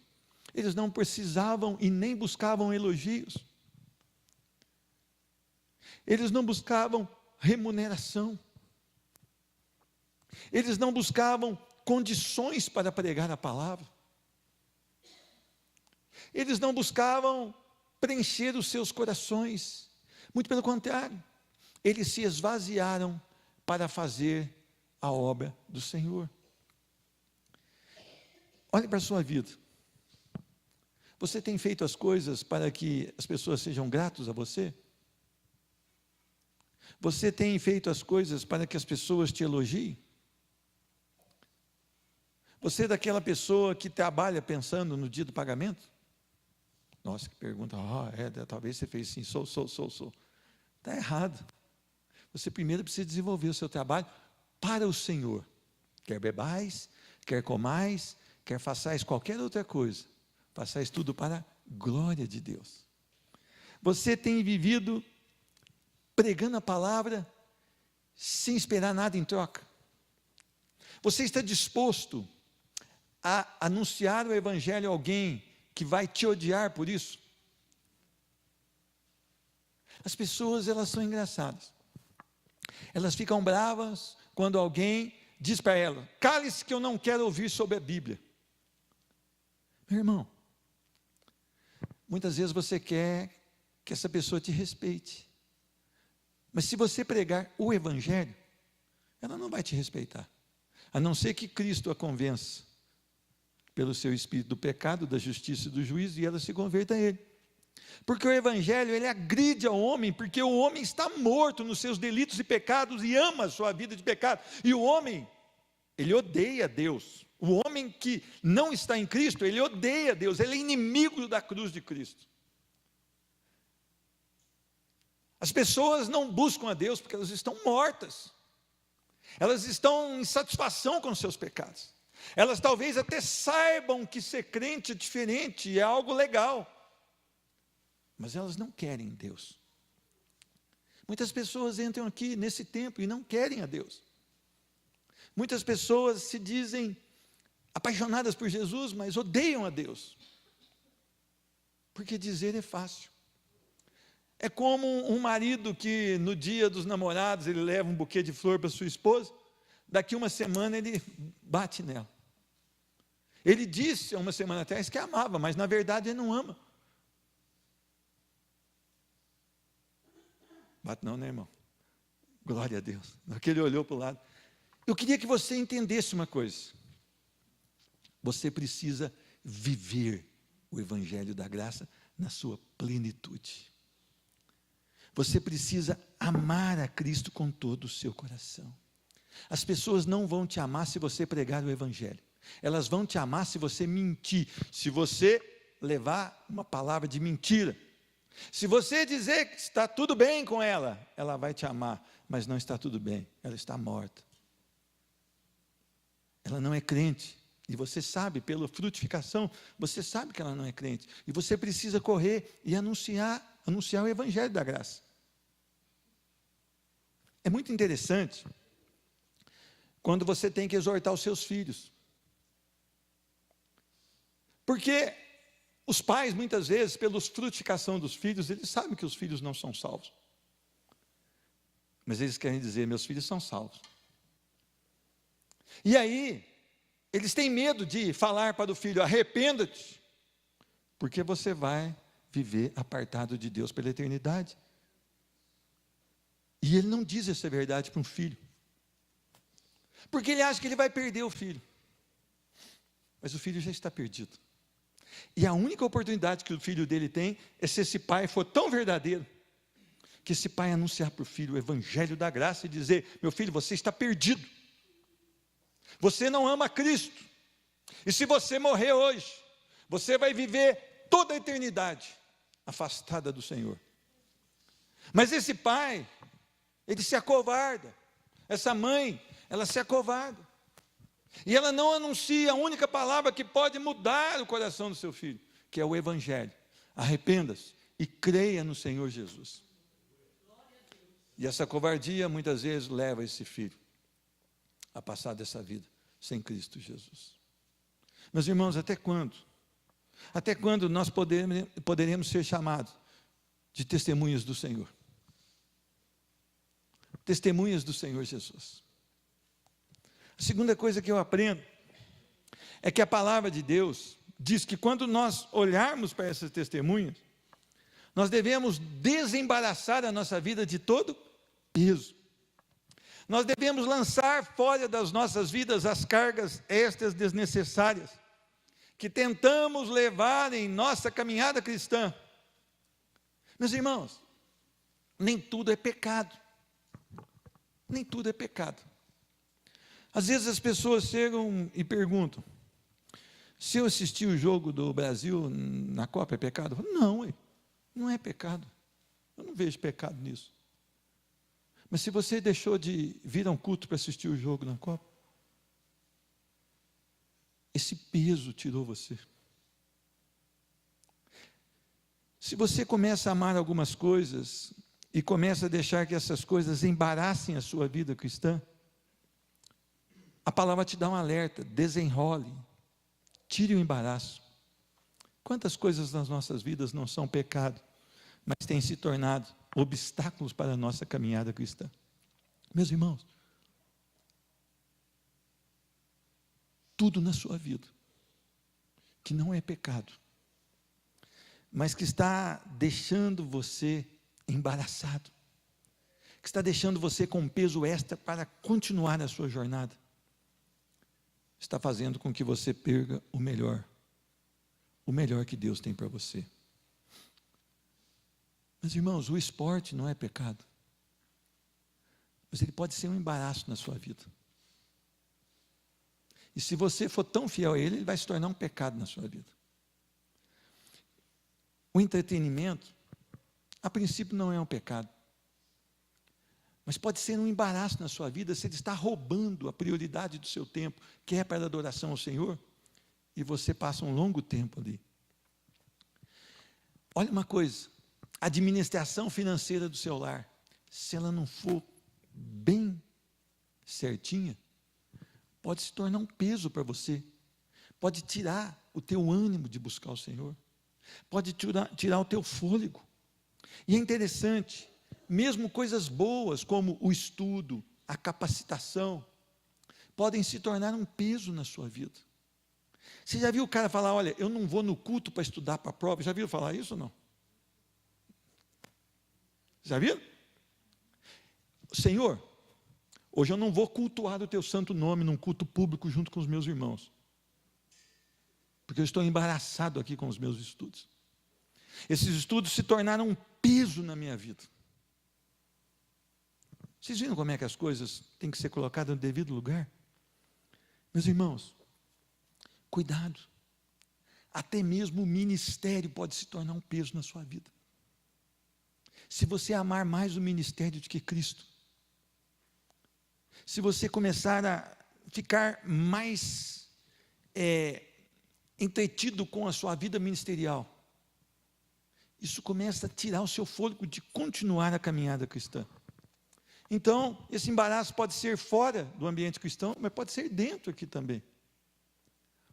eles não precisavam e nem buscavam elogios. Eles não buscavam remuneração. Eles não buscavam condições para pregar a palavra. Eles não buscavam preencher os seus corações. Muito pelo contrário, eles se esvaziaram para fazer a obra do Senhor. Olhe para a sua vida. Você tem feito as coisas para que as pessoas sejam gratos a você? Você tem feito as coisas para que as pessoas te elogiem? Você é daquela pessoa que trabalha pensando no dia do pagamento? Nossa, que pergunta, talvez você fez assim, sou. Está errado. Você primeiro precisa desenvolver o seu trabalho para o Senhor. Quer bebais, quer comais, quer façais qualquer outra coisa, façais tudo para a glória de Deus. Você tem vivido pregando a palavra sem esperar nada em troca? Você está disposto a anunciar o evangelho a alguém que vai te odiar por isso? As pessoas, elas são engraçadas. Elas ficam bravas quando alguém diz para ela: cale-se que eu não quero ouvir sobre a Bíblia. Meu irmão, muitas vezes você quer que essa pessoa te respeite, mas se você pregar o evangelho, ela não vai te respeitar, a não ser que Cristo a convença pelo seu espírito do pecado, da justiça e do juízo, e ela se converta a ele. Porque o evangelho, ele agride ao homem, porque o homem está morto nos seus delitos e pecados e ama a sua vida de pecado. E o homem, ele odeia Deus. O homem que não está em Cristo, ele odeia Deus, ele é inimigo da cruz de Cristo. As pessoas não buscam a Deus porque elas estão mortas. Elas estão em satisfação com os seus pecados. Elas talvez até saibam que ser crente é diferente, é algo legal, mas elas não querem Deus. Muitas pessoas entram aqui nesse tempo e não querem a Deus. Muitas pessoas se dizem apaixonadas por Jesus, mas odeiam a Deus, porque dizer é fácil. É como um marido que no dia dos namorados ele leva um buquê de flor para sua esposa, daqui uma semana ele bate nela. Ele disse há uma semana atrás que amava, mas na verdade ele não ama. Bate não, né, irmão? Glória a Deus. Aquele olhou para o lado. Eu queria que você entendesse uma coisa. Você precisa viver o evangelho da graça na sua plenitude. Você precisa amar a Cristo com todo o seu coração. As pessoas não vão te amar se você pregar o evangelho. Elas vão te amar se você mentir, se você levar uma palavra de mentira. Se você dizer que está tudo bem com ela, ela vai te amar, mas não está tudo bem, ela está morta. Ela não é crente, e você sabe, pela frutificação, você sabe que ela não é crente, e você precisa correr e anunciar o evangelho da graça. É muito interessante quando você tem que exortar os seus filhos, porque os pais, muitas vezes, pela frutificação dos filhos, eles sabem que os filhos não são salvos. Mas eles querem dizer, meus filhos são salvos. E aí, eles têm medo de falar para o filho, arrependa-te, porque você vai viver apartado de Deus pela eternidade. E ele não diz essa verdade para um filho, porque ele acha que ele vai perder o filho. Mas o filho já está perdido. E a única oportunidade que o filho dele tem é se esse pai for tão verdadeiro, que esse pai anunciar para o filho o evangelho da graça e dizer, meu filho, você está perdido, você não ama Cristo, e se você morrer hoje, você vai viver toda a eternidade afastada do Senhor. Mas esse pai, ele se acovarda, essa mãe, ela se acovarda, e ela não anuncia a única palavra que pode mudar o coração do seu filho, que é o evangelho. Arrependa-se e creia no Senhor Jesus. E essa covardia muitas vezes leva esse filho a passar dessa vida sem Cristo Jesus. Meus irmãos, até quando? Até quando nós poderemos ser chamados de testemunhas do Senhor? Testemunhas do Senhor Jesus. A segunda coisa que eu aprendo é que a palavra de Deus diz que quando nós olharmos para essas testemunhas, nós devemos desembaraçar a nossa vida de todo peso. Nós devemos lançar fora das nossas vidas as cargas extras desnecessárias, que tentamos levar em nossa caminhada cristã. Meus irmãos, nem tudo é pecado. Nem tudo é pecado. Às vezes as pessoas chegam e perguntam: se eu assistir o jogo do Brasil na Copa é pecado? Eu falo, não, não é pecado. Eu não vejo pecado nisso. Mas se você deixou de vir a um culto para assistir o jogo na Copa, esse peso tirou você. Se você começa a amar algumas coisas e começa a deixar que essas coisas embaraçem a sua vida cristã, a palavra te dá um alerta: desenrole, tire o embaraço. Quantas coisas nas nossas vidas não são pecado, mas têm se tornado obstáculos para a nossa caminhada cristã? Meus irmãos, tudo na sua vida que não é pecado, mas que está deixando você embaraçado, que está deixando você com um peso extra para continuar a sua jornada, está fazendo com que você perca o melhor que Deus tem para você. Meus irmãos, o esporte não é pecado, mas ele pode ser um embaraço na sua vida. E se você for tão fiel a ele, ele vai se tornar um pecado na sua vida. O entretenimento, a princípio, não é um pecado, mas pode ser um embaraço na sua vida se ele está roubando a prioridade do seu tempo, que é para a adoração ao Senhor, e você passa um longo tempo ali. Olha uma coisa: a administração financeira do seu lar, se ela não for bem certinha, pode se tornar um peso para você, pode tirar o teu ânimo de buscar o Senhor, pode tirar o teu fôlego. E é interessante, mesmo coisas boas como o estudo, a capacitação, podem se tornar um peso na sua vida. Você já viu o cara falar: olha, eu não vou no culto para estudar para a prova? Já viu falar isso ou não? Já viu? Senhor, hoje eu não vou cultuar o teu santo nome num culto público junto com os meus irmãos, porque eu estou embaraçado aqui com os meus estudos. Esses estudos se tornaram um peso na minha vida. Vocês viram como é que as coisas têm que ser colocadas no devido lugar? Meus irmãos, cuidado. Até mesmo o ministério pode se tornar um peso na sua vida. Se você amar mais o ministério do que Cristo, se você começar a ficar mais entretido com a sua vida ministerial, isso começa a tirar o seu fôlego de continuar a caminhada cristã. Então, esse embaraço pode ser fora do ambiente cristão, mas pode ser dentro aqui também.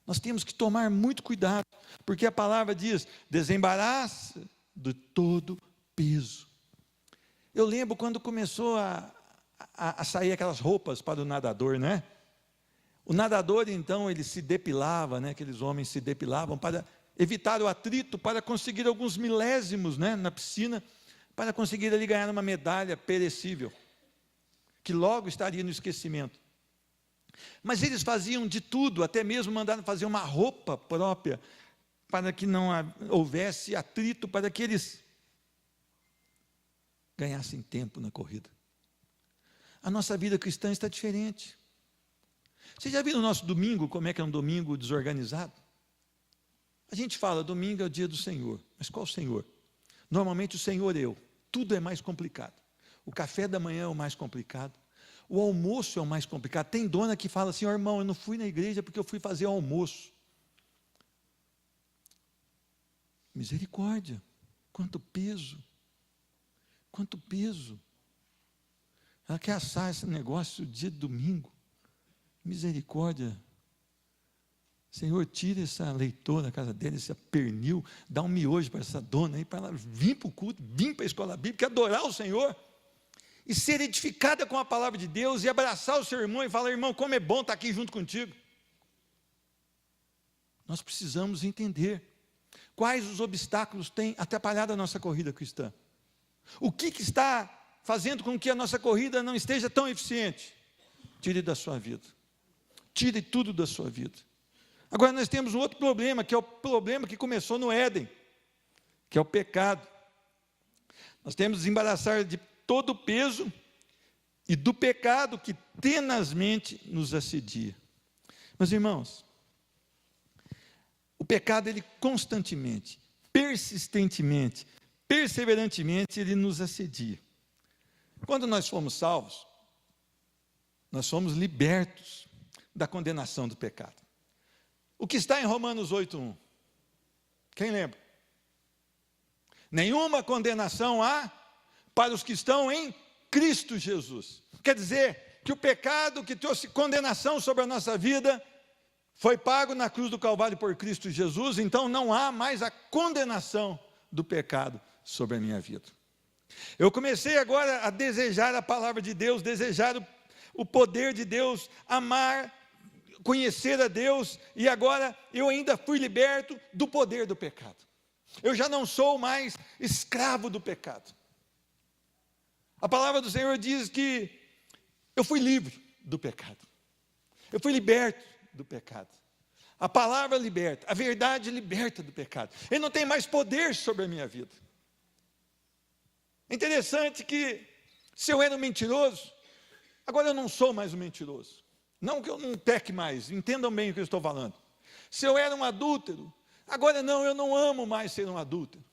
Nós temos que tomar muito cuidado, porque a palavra diz: desembaraça de todo peso. Eu lembro quando começou a sair aquelas roupas para o nadador, né? O nadador, então, ele se depilava, né? Aqueles homens se depilavam para evitar o atrito, para conseguir alguns milésimos, né? Na piscina, para conseguir ali ganhar uma medalha perecível, que logo estaria no esquecimento. Mas eles faziam de tudo, até mesmo mandaram fazer uma roupa própria, para que não houvesse atrito, para que eles ganhassem tempo na corrida. A nossa vida cristã está diferente. Você já viu no nosso domingo, como é que é um domingo desorganizado? A gente fala: domingo é o dia do Senhor. Mas qual Senhor? Normalmente o Senhor tudo é mais complicado. O café da manhã é o mais complicado, o almoço é o mais complicado. Tem dona que fala assim: irmão, eu não fui na igreja porque eu fui fazer almoço. Misericórdia, quanto peso, quanto peso. Ela quer assar esse negócio dia de domingo. Misericórdia. Senhor, tira essa leitoa da casa dele, esse pernil, dá um miojo para essa dona aí, para ela vir para o culto, vir para a escola bíblica, adorar o Senhor, e ser edificada com a palavra de Deus, e abraçar o seu irmão e falar: irmão, como é bom estar aqui junto contigo. Nós precisamos entender quais os obstáculos têm atrapalhado a nossa corrida cristã. O que está fazendo com que a nossa corrida não esteja tão eficiente, tire da sua vida. Tire tudo da sua vida. Agora nós temos um outro problema, que é o problema que começou no Éden, que é o pecado. Nós temos que desembaraçar de todo o peso e do pecado que tenazmente nos assedia. Meus irmãos, o pecado, ele constantemente, persistentemente, perseverantemente, ele nos assedia. Quando nós fomos salvos, nós fomos libertos da condenação do pecado. O que está em Romanos 8:1? Quem lembra? Nenhuma condenação há para os que estão em Cristo Jesus. Quer dizer que o pecado que trouxe condenação sobre a nossa vida foi pago na cruz do Calvário por Cristo Jesus, então não há mais a condenação do pecado sobre a minha vida. Eu comecei agora a desejar a palavra de Deus, desejar o poder de Deus, amar, conhecer a Deus, e agora eu ainda fui liberto do poder do pecado. Eu já não sou mais escravo do pecado. A palavra do Senhor diz que eu fui livre do pecado. Eu fui liberto do pecado. A palavra liberta, a verdade liberta do pecado. Ele não tem mais poder sobre a minha vida. É interessante que, se eu era um mentiroso, agora eu não sou mais um mentiroso. Não que eu não peque mais, entendam bem o que eu estou falando. Se eu era um adúltero, agora não, eu não amo mais ser um adúltero.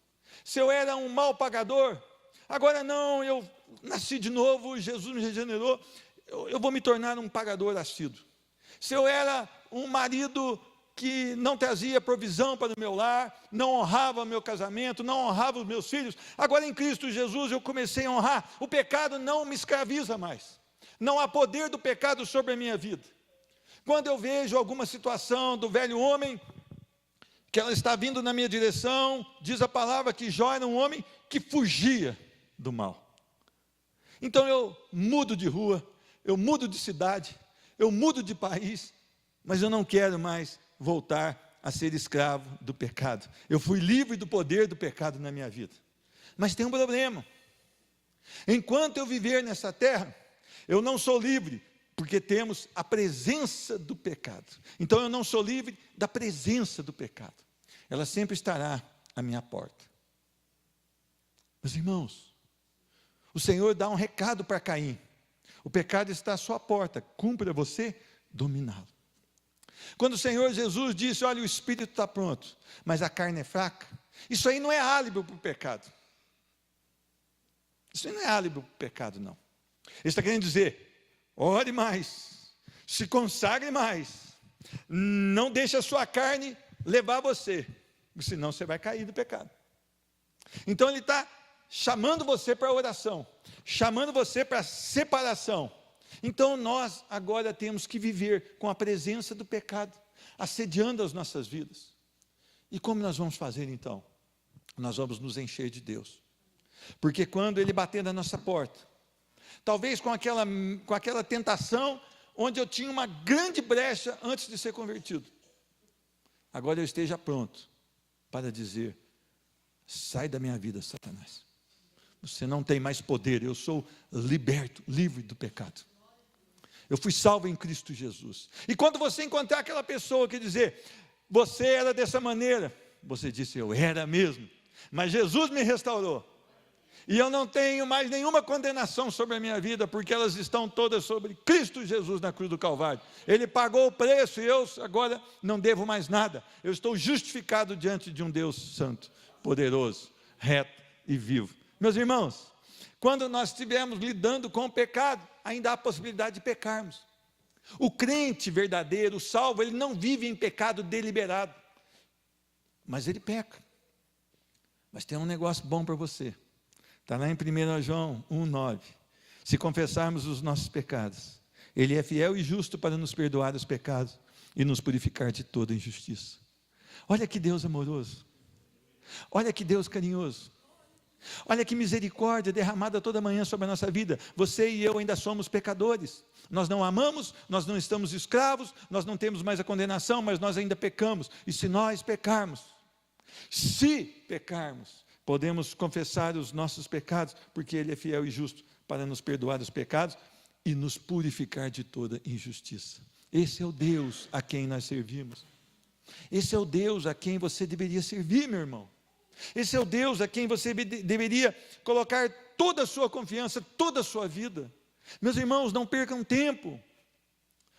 Se eu era um mal pagador, agora não, eu nasci de novo, Jesus me regenerou, eu vou me tornar um pagador assíduo. Se eu era um marido que não trazia provisão para o meu lar, não honrava o meu casamento, não honrava os meus filhos, agora em Cristo Jesus eu comecei a honrar. O pecado não me escraviza mais. Não há poder do pecado sobre a minha vida. Quando eu vejo alguma situação do velho homem, que ela está vindo na minha direção, diz a palavra que Jó era um homem que fugia do mal. Então eu mudo de rua, eu mudo de cidade, eu mudo de país, mas eu não quero mais voltar a ser escravo do pecado. Eu fui livre do poder do pecado na minha vida. Mas tem um problema. Enquanto eu viver nessa terra, eu não sou livre, porque temos a presença do pecado. Então eu não sou livre da presença do pecado. Ela sempre estará à minha porta. Meus irmãos, o Senhor dá um recado para Caim. O pecado está à sua porta, cumpra você dominá-lo. Quando o Senhor Jesus disse, olha, o espírito está pronto, mas a carne é fraca, isso aí não é álibi para o pecado. Isso aí não é álibi para o pecado, não. Ele está querendo dizer, ore mais, se consagre mais, não deixe a sua carne levar você, senão você vai cair do pecado. Então ele está chamando você para a oração, chamando você para a separação. Então nós agora temos que viver com a presença do pecado, assediando as nossas vidas. E como nós vamos fazer então? Nós vamos nos encher de Deus. Porque quando Ele bater na nossa porta, talvez com aquela tentação, onde eu tinha uma grande brecha antes de ser convertido, agora eu esteja pronto para dizer, sai da minha vida, Satanás. Você não tem mais poder, eu sou liberto, livre do pecado. Eu fui salvo em Cristo Jesus. E quando você encontrar aquela pessoa que dizer, você era dessa maneira, você disse, eu era mesmo, mas Jesus me restaurou. E eu não tenho mais nenhuma condenação sobre a minha vida, porque elas estão todas sobre Cristo Jesus na cruz do Calvário. Ele pagou o preço e eu agora não devo mais nada. Eu estou justificado diante de um Deus santo, poderoso, reto e vivo. Meus irmãos, quando nós estivermos lidando com o pecado, ainda há a possibilidade de pecarmos. O crente verdadeiro, o salvo, ele não vive em pecado deliberado, mas ele peca. Mas tem um negócio bom para você. Está lá em 1 João 1,9. Se confessarmos os nossos pecados, Ele é fiel e justo para nos perdoar os pecados e nos purificar de toda injustiça. Olha que Deus amoroso. Olha que Deus carinhoso. Olha que misericórdia derramada toda manhã sobre a nossa vida. Você e eu ainda somos pecadores. Nós não amamos, nós não estamos escravos, nós não temos mais a condenação, mas nós ainda pecamos. E se nós pecarmos, podemos confessar os nossos pecados, porque Ele é fiel e justo para nos perdoar os pecados e nos purificar de toda injustiça. Esse é o Deus a quem nós servimos. Esse é o Deus a quem você deveria servir, meu irmão. Esse é o Deus a quem você deveria colocar toda a sua confiança, toda a sua vida. Meus irmãos, não percam tempo.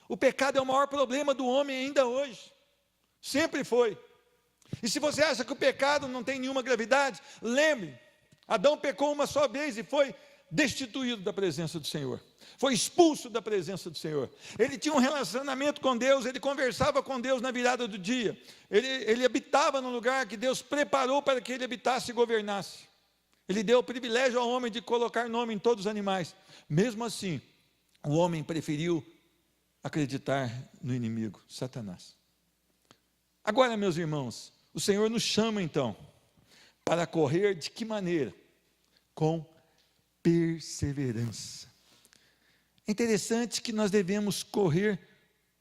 O pecado é o maior problema do homem ainda hoje. Sempre foi. E se você acha que o pecado não tem nenhuma gravidade, lembre, Adão pecou uma só vez e foi destituído da presença do Senhor. Foi expulso da presença do Senhor. Ele tinha um relacionamento com Deus, ele conversava com Deus na virada do dia. Ele habitava no lugar que Deus preparou para que ele habitasse e governasse. Ele deu o privilégio ao homem de colocar nome em todos os animais. Mesmo assim, o homem preferiu acreditar no inimigo, Satanás. Agora, meus irmãos, o Senhor nos chama então para correr de que maneira? Com perseverança. É interessante que nós devemos correr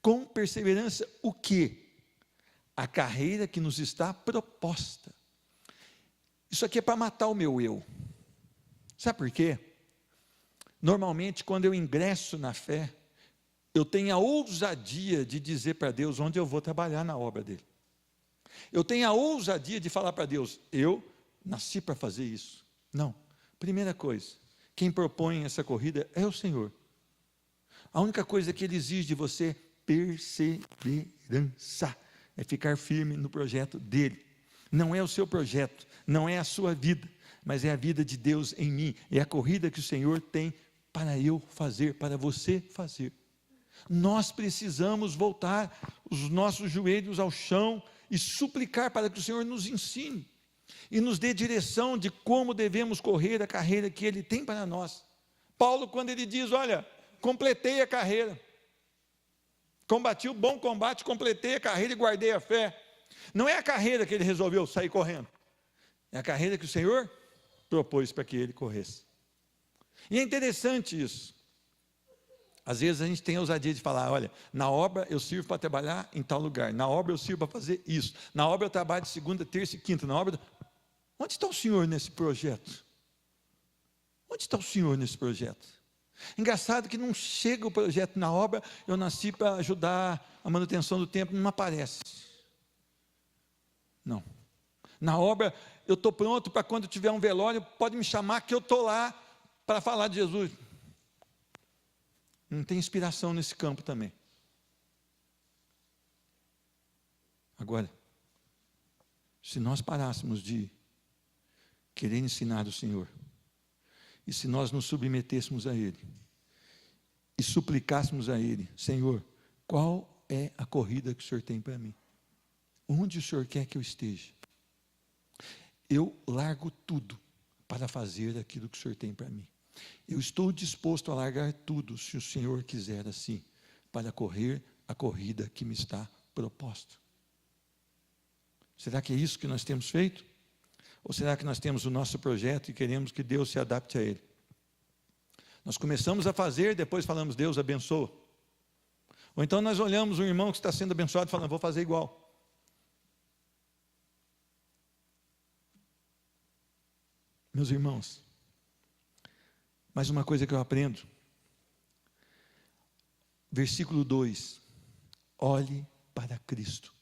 com perseverança o quê? A carreira que nos está proposta. Isso aqui é para matar o meu eu. Sabe por quê? Normalmente, quando eu ingresso na fé, eu tenho a ousadia de dizer para Deus onde eu vou trabalhar na obra dele. Eu tenho a ousadia de falar para Deus, eu nasci para fazer isso. Não. Primeira coisa, quem propõe essa corrida é o Senhor. A única coisa que Ele exige de você é perseverança. É ficar firme no projeto dEle. Não é o seu projeto, não é a sua vida, mas é a vida de Deus em mim. É a corrida que o Senhor tem para eu fazer, para você fazer. Nós precisamos voltar os nossos joelhos ao chão e suplicar para que o Senhor nos ensine e nos dê direção de como devemos correr a carreira que Ele tem para nós. Paulo, quando ele diz, olha, completei a carreira, combati o bom combate, completei a carreira e guardei a fé. Não é a carreira que ele resolveu sair correndo, é a carreira que o Senhor propôs para que ele corresse. E é interessante isso. Às vezes a gente tem a ousadia de falar, olha, na obra eu sirvo para trabalhar em tal lugar, na obra eu sirvo para fazer isso, na obra eu trabalho de segunda, terça e quinta, na obra... Onde está o Senhor nesse projeto? Onde está o Senhor nesse projeto? Engraçado que não chega o projeto na obra, eu nasci para ajudar a manutenção do templo, não aparece. Não. Na obra, eu estou pronto para quando tiver um velório, pode me chamar que eu estou lá para falar de Jesus. Não tem inspiração nesse campo também. Agora, se nós parássemos de querer ensinar o Senhor, e se nós nos submetêssemos a Ele, e suplicássemos a Ele, Senhor, qual é a corrida que o Senhor tem para mim? Onde o Senhor quer que eu esteja? Eu largo tudo para fazer aquilo que o Senhor tem para mim. Eu estou disposto a largar tudo, se o Senhor quiser assim, para correr a corrida que me está proposta. Será que é isso que nós temos feito? Ou será que nós temos o nosso projeto e queremos que Deus se adapte a ele? Nós começamos a fazer, depois falamos, Deus abençoa. Ou então nós olhamos um irmão que está sendo abençoado e falamos, vou fazer igual. Meus irmãos, mais uma coisa que eu aprendo. Versículo 2. Olhe para Cristo.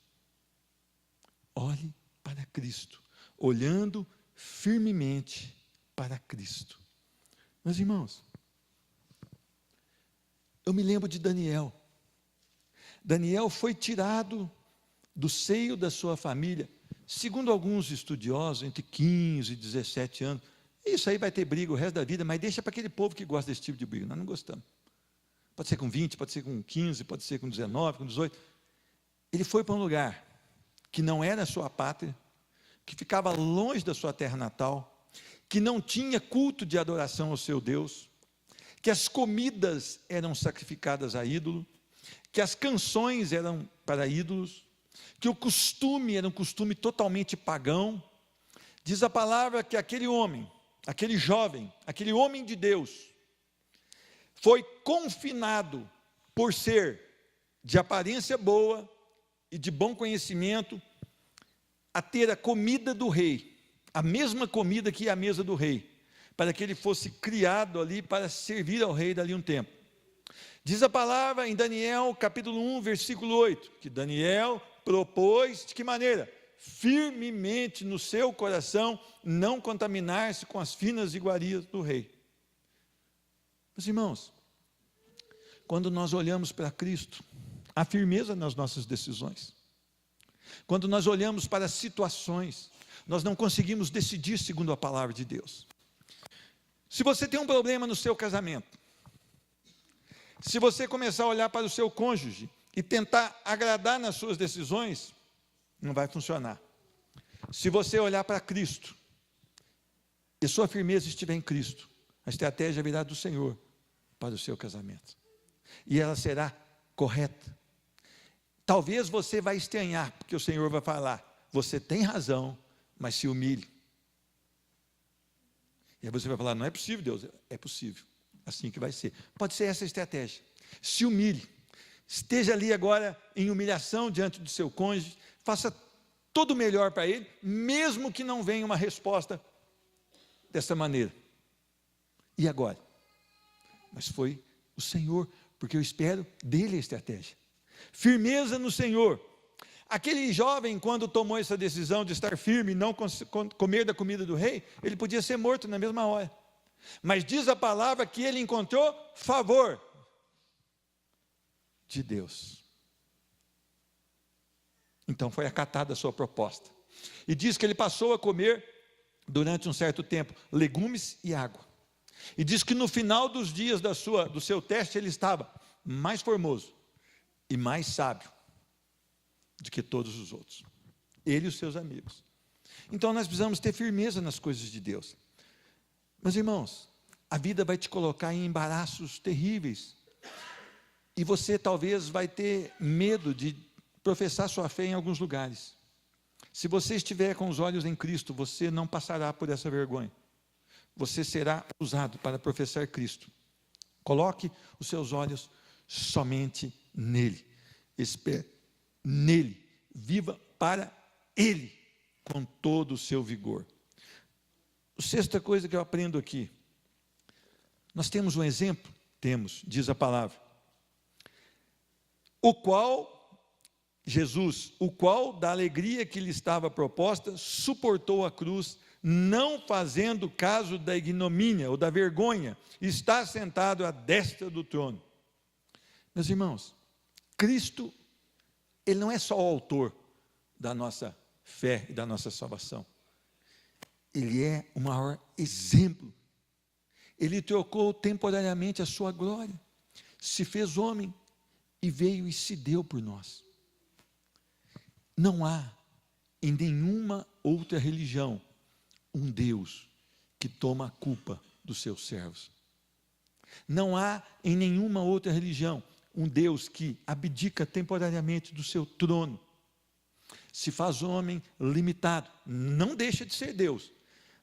Olhe para Cristo. Olhando firmemente para Cristo. Meus irmãos, eu me lembro de Daniel. Daniel foi tirado do seio da sua família, segundo alguns estudiosos, entre 15 e 17 anos. Isso aí vai ter briga o resto da vida, mas deixa para aquele povo que gosta desse tipo de briga. Nós não gostamos. Pode ser com 20, pode ser com 15, pode ser com 19, com 18. Ele foi para um lugar que não era a sua pátria, que ficava longe da sua terra natal, que não tinha culto de adoração ao seu Deus, que as comidas eram sacrificadas a ídolo, que as canções eram para ídolos, que o costume era um costume totalmente pagão. Diz a palavra que aquele homem, aquele jovem, aquele homem de Deus, foi confinado por ser de aparência boa e de bom conhecimento, a ter a comida do rei, a mesma comida que ia à mesa do rei, para que ele fosse criado ali para servir ao rei dali um tempo. Diz a palavra em Daniel capítulo 1, versículo 8, que Daniel propôs de que maneira? Firmemente no seu coração não contaminar-se com as finas iguarias do rei. Meus irmãos, quando nós olhamos para Cristo, há firmeza nas nossas decisões. Quando nós olhamos para as situações, nós não conseguimos decidir segundo a palavra de Deus. Se você tem um problema no seu casamento, se você começar a olhar para o seu cônjuge e tentar agradar nas suas decisões, não vai funcionar. Se você olhar para Cristo e sua firmeza estiver em Cristo, a estratégia virá do Senhor para o seu casamento. E ela será correta. Talvez você vai estranhar, porque o Senhor vai falar, você tem razão, mas se humilhe. E aí você vai falar, não é possível, Deus. É possível, assim que vai ser. Pode ser essa a estratégia. Se humilhe. Esteja ali agora em humilhação diante do seu cônjuge, faça todo o melhor para ele, mesmo que não venha uma resposta dessa maneira. E agora? Mas foi o Senhor, porque eu espero dele a estratégia. Firmeza no Senhor. Aquele jovem, quando tomou essa decisão de estar firme e não comer da comida do rei, ele podia ser morto na mesma hora. Mas diz a palavra que ele encontrou favor de Deus. Então foi acatada a sua proposta. E diz que ele passou a comer, durante um certo tempo, legumes e água. E diz que no final dos dias do seu teste, ele estava mais formoso e mais sábio do que todos os outros. Ele e os seus amigos. Então nós precisamos ter firmeza nas coisas de Deus. Meus irmãos, a vida vai te colocar em embaraços terríveis. E você talvez vai ter medo de professar sua fé em alguns lugares. Se você estiver com os olhos em Cristo, você não passará por essa vergonha. Você será usado para professar Cristo. Coloque os seus olhos somente nele. Espere nele. Viva para ele, com todo o seu vigor. A sexta coisa que eu aprendo aqui. Nós temos um exemplo? Temos, diz a palavra. Jesus, o qual, da alegria que lhe estava proposta, suportou a cruz, não fazendo caso da ignomínia ou da vergonha, está sentado à destra do trono. Meus irmãos, Cristo, ele não é só o autor da nossa fé e da nossa salvação. Ele é o maior exemplo. Ele trocou temporariamente a sua glória, se fez homem e veio e se deu por nós. Não há em nenhuma outra religião um Deus que toma a culpa dos seus servos. Não há em nenhuma outra religião um Deus que abdica temporariamente do seu trono, se faz homem limitado, não deixa de ser Deus,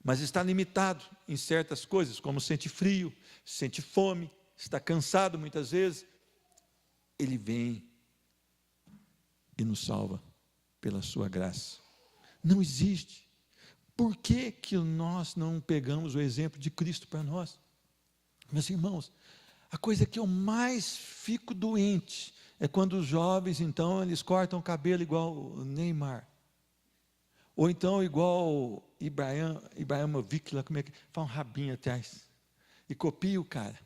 mas está limitado em certas coisas, como sente frio, sente fome, está cansado muitas vezes. Ele vem e nos salva pela sua graça. Não existe. Por que que nós não pegamos o exemplo de Cristo para nós? Meus irmãos, a coisa que eu mais fico doente é quando os jovens, então, eles cortam o cabelo igual o Neymar. Ou então igual o Ibrahimovic, lá como é que faz um rabinho atrás. E copia o cara.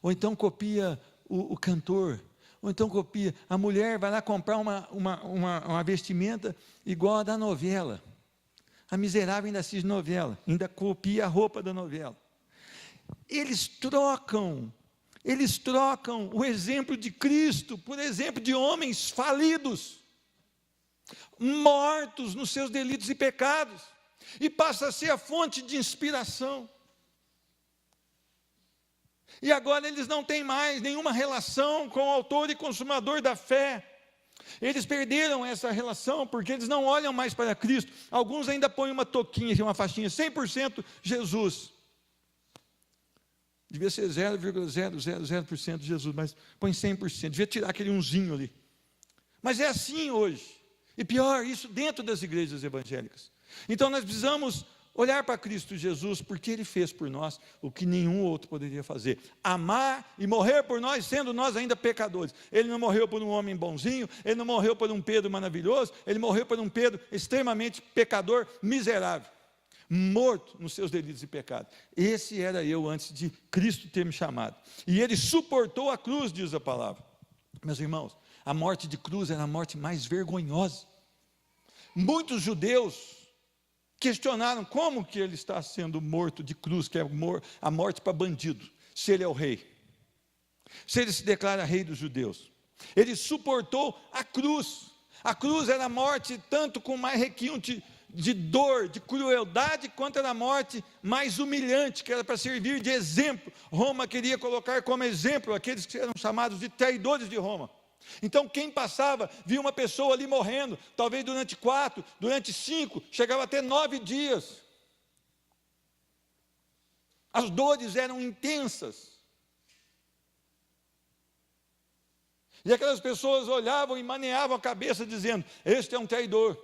Ou então copia o cantor. Ou então copia, a mulher vai lá comprar uma vestimenta igual a da novela. A miserável ainda assiste novela, ainda copia a roupa da novela. Eles trocam o exemplo de Cristo por exemplo de homens falidos, mortos nos seus delitos e pecados, e passa a ser a fonte de inspiração. E agora eles não têm mais nenhuma relação com o autor e consumador da fé. Eles perderam essa relação porque eles não olham mais para Cristo. Alguns ainda põem uma toquinha, uma faixinha, 100% Jesus. Devia ser 0,000% de Jesus, mas põe 100%. Devia tirar aquele unzinho ali. Mas é assim hoje. E pior, isso dentro das igrejas evangélicas. Então nós precisamos Olhar para Cristo Jesus, porque Ele fez por nós o que nenhum outro poderia fazer. Amar e morrer por nós, sendo nós ainda pecadores. Ele não morreu por um homem bonzinho, Ele não morreu por um Pedro maravilhoso, Ele morreu por um Pedro extremamente pecador, miserável, morto nos seus delitos e pecados. Esse era eu antes de Cristo ter me chamado. E Ele suportou a cruz, diz a palavra. Meus irmãos, a morte de cruz era a morte mais vergonhosa. Muitos judeus questionaram como que ele está sendo morto de cruz, que é a morte para bandido, se ele é o rei, se ele se declara rei dos judeus. Ele suportou a cruz. A cruz era a morte tanto com mais requinte de dor, de crueldade, quanto era a morte mais humilhante, que era para servir de exemplo. Roma queria colocar como exemplo aqueles que eram chamados de traidores de Roma. Então quem passava, via uma pessoa ali morrendo, talvez durante 4, durante 5, chegava até 9 dias. As dores eram intensas. E aquelas pessoas olhavam e maneavam a cabeça dizendo, este é um traidor.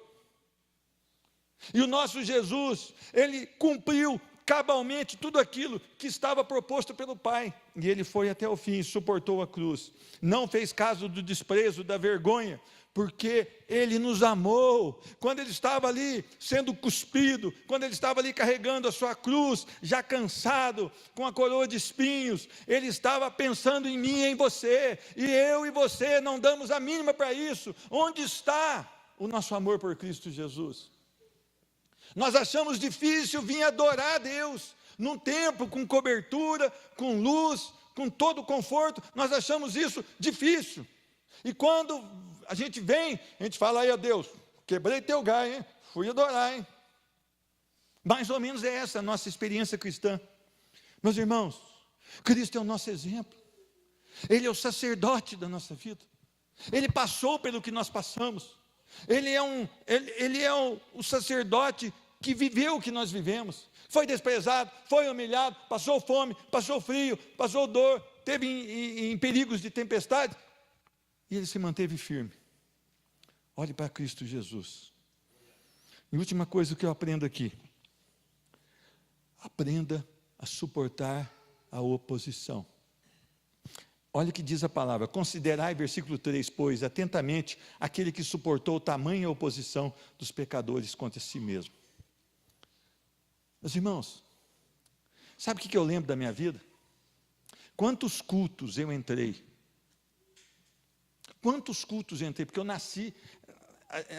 E o nosso Jesus, Ele cumpriu cabalmente tudo aquilo que estava proposto pelo Pai, e Ele foi até o fim, suportou a cruz, não fez caso do desprezo, da vergonha, porque Ele nos amou. Quando Ele estava ali sendo cuspido, quando Ele estava ali carregando a sua cruz, já cansado, com a coroa de espinhos, Ele estava pensando em mim e em você, e eu e você não damos a mínima para isso. Onde está o nosso amor por Cristo Jesus? Nós achamos difícil vir adorar a Deus, num templo com cobertura, com luz, com todo o conforto, nós achamos isso difícil. E quando a gente vem, a gente fala, aí a Deus, quebrei teu galho, hein? Fui adorar, hein? Mais ou menos é essa a nossa experiência cristã. Meus irmãos, Cristo é o nosso exemplo, Ele é o sacerdote da nossa vida, Ele passou pelo que nós passamos, Ele é o sacerdote que viveu o que nós vivemos, foi desprezado, foi humilhado, passou fome, passou frio, passou dor, teve em perigos de tempestade, e Ele se manteve firme. Olhe para Cristo Jesus. E última coisa que eu aprendo aqui, aprenda a suportar a oposição. Olha o que diz a palavra, considerai, versículo 3, pois, atentamente, aquele que suportou tamanha oposição dos pecadores contra si mesmo. Meus irmãos, sabe o que eu lembro da minha vida? Quantos cultos eu entrei? Quantos cultos eu entrei? Porque eu nasci,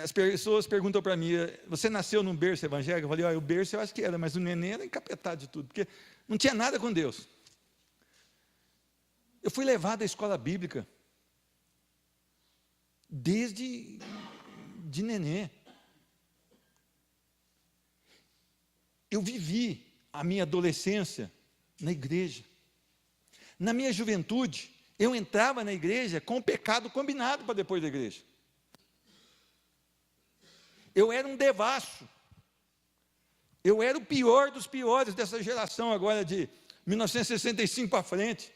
as pessoas perguntam para mim, você nasceu num berço evangélico? Eu falei, olha, o berço eu acho que era, mas o neném era encapetado de tudo, porque não tinha nada com Deus. Eu fui levado à escola bíblica, desde de nenê. Eu vivi a minha adolescência na igreja. Na minha juventude, eu entrava na igreja com o pecado combinado para depois da igreja. Eu era um devasso. Eu era o pior dos piores dessa geração agora de 1965 para frente.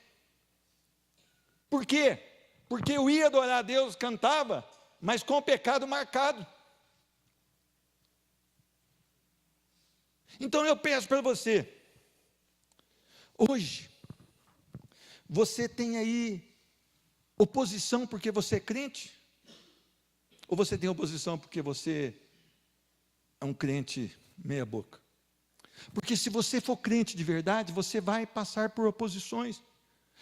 Por quê? Porque eu ia adorar a Deus, cantava, mas com o pecado marcado. Então eu peço para você, hoje, você tem aí oposição porque você é crente? Ou você tem oposição porque você é um crente meia boca? Porque se você for crente de verdade, você vai passar por oposições.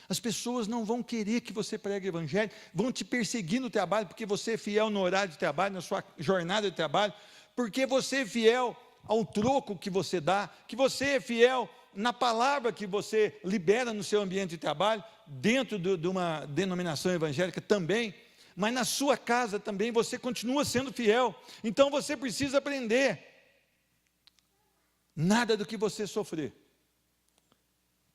As pessoas não vão querer que você pregue o evangelho, vão te perseguir no trabalho, porque você é fiel no horário de trabalho, na sua jornada de trabalho, porque você é fiel ao troco que você dá, que você é fiel na palavra que você libera no seu ambiente de trabalho, dentro de uma denominação evangélica também, mas na sua casa também você continua sendo fiel. Então você precisa aprender, nada do que você sofrer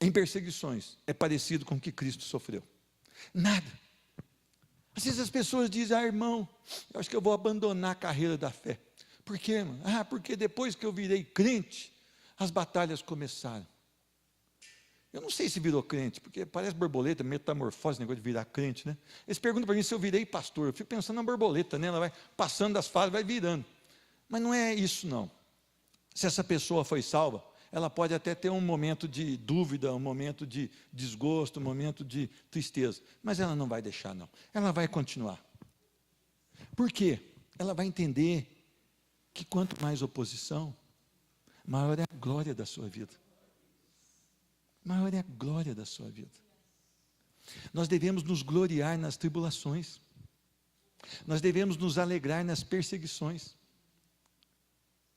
em perseguições é parecido com o que Cristo sofreu, nada. Às vezes as pessoas dizem, irmão, eu acho que eu vou abandonar a carreira da fé. Por quê, mano? Porque depois que eu virei crente, as batalhas começaram. Eu não sei se virou crente, porque parece borboleta, metamorfose, negócio de virar crente, né? Eles perguntam para mim se eu virei pastor, eu fico pensando na borboleta, né? Ela vai passando das fases, vai virando. Mas não é isso não. se essa pessoa foi salva, ela pode até ter um momento de dúvida, um momento de desgosto, um momento de tristeza, mas ela não vai deixar, não. Ela vai continuar. Por quê? Ela vai entender que quanto mais oposição, maior é a glória da sua vida. Maior é a glória da sua vida. Nós devemos nos gloriar nas tribulações. Nós devemos nos alegrar nas perseguições.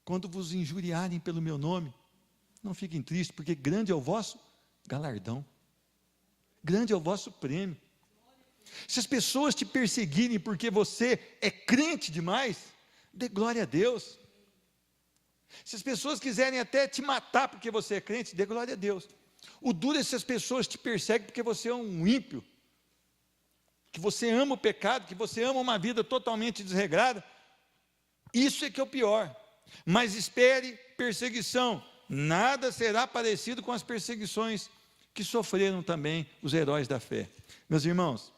Quando vos injuriarem pelo meu nome, não fiquem tristes, porque grande é o vosso galardão. Grande é o vosso prêmio. Se as pessoas te perseguirem porque você é crente demais, dê glória a Deus. Se as pessoas quiserem até te matar porque você é crente, dê glória a Deus. O duro é se as pessoas te perseguem porque você é um ímpio, que você ama o pecado, que você ama uma vida totalmente desregrada. Isso é que é o pior. Mas espere perseguição. Nada será parecido com as perseguições que sofreram também os heróis da fé. Meus irmãos,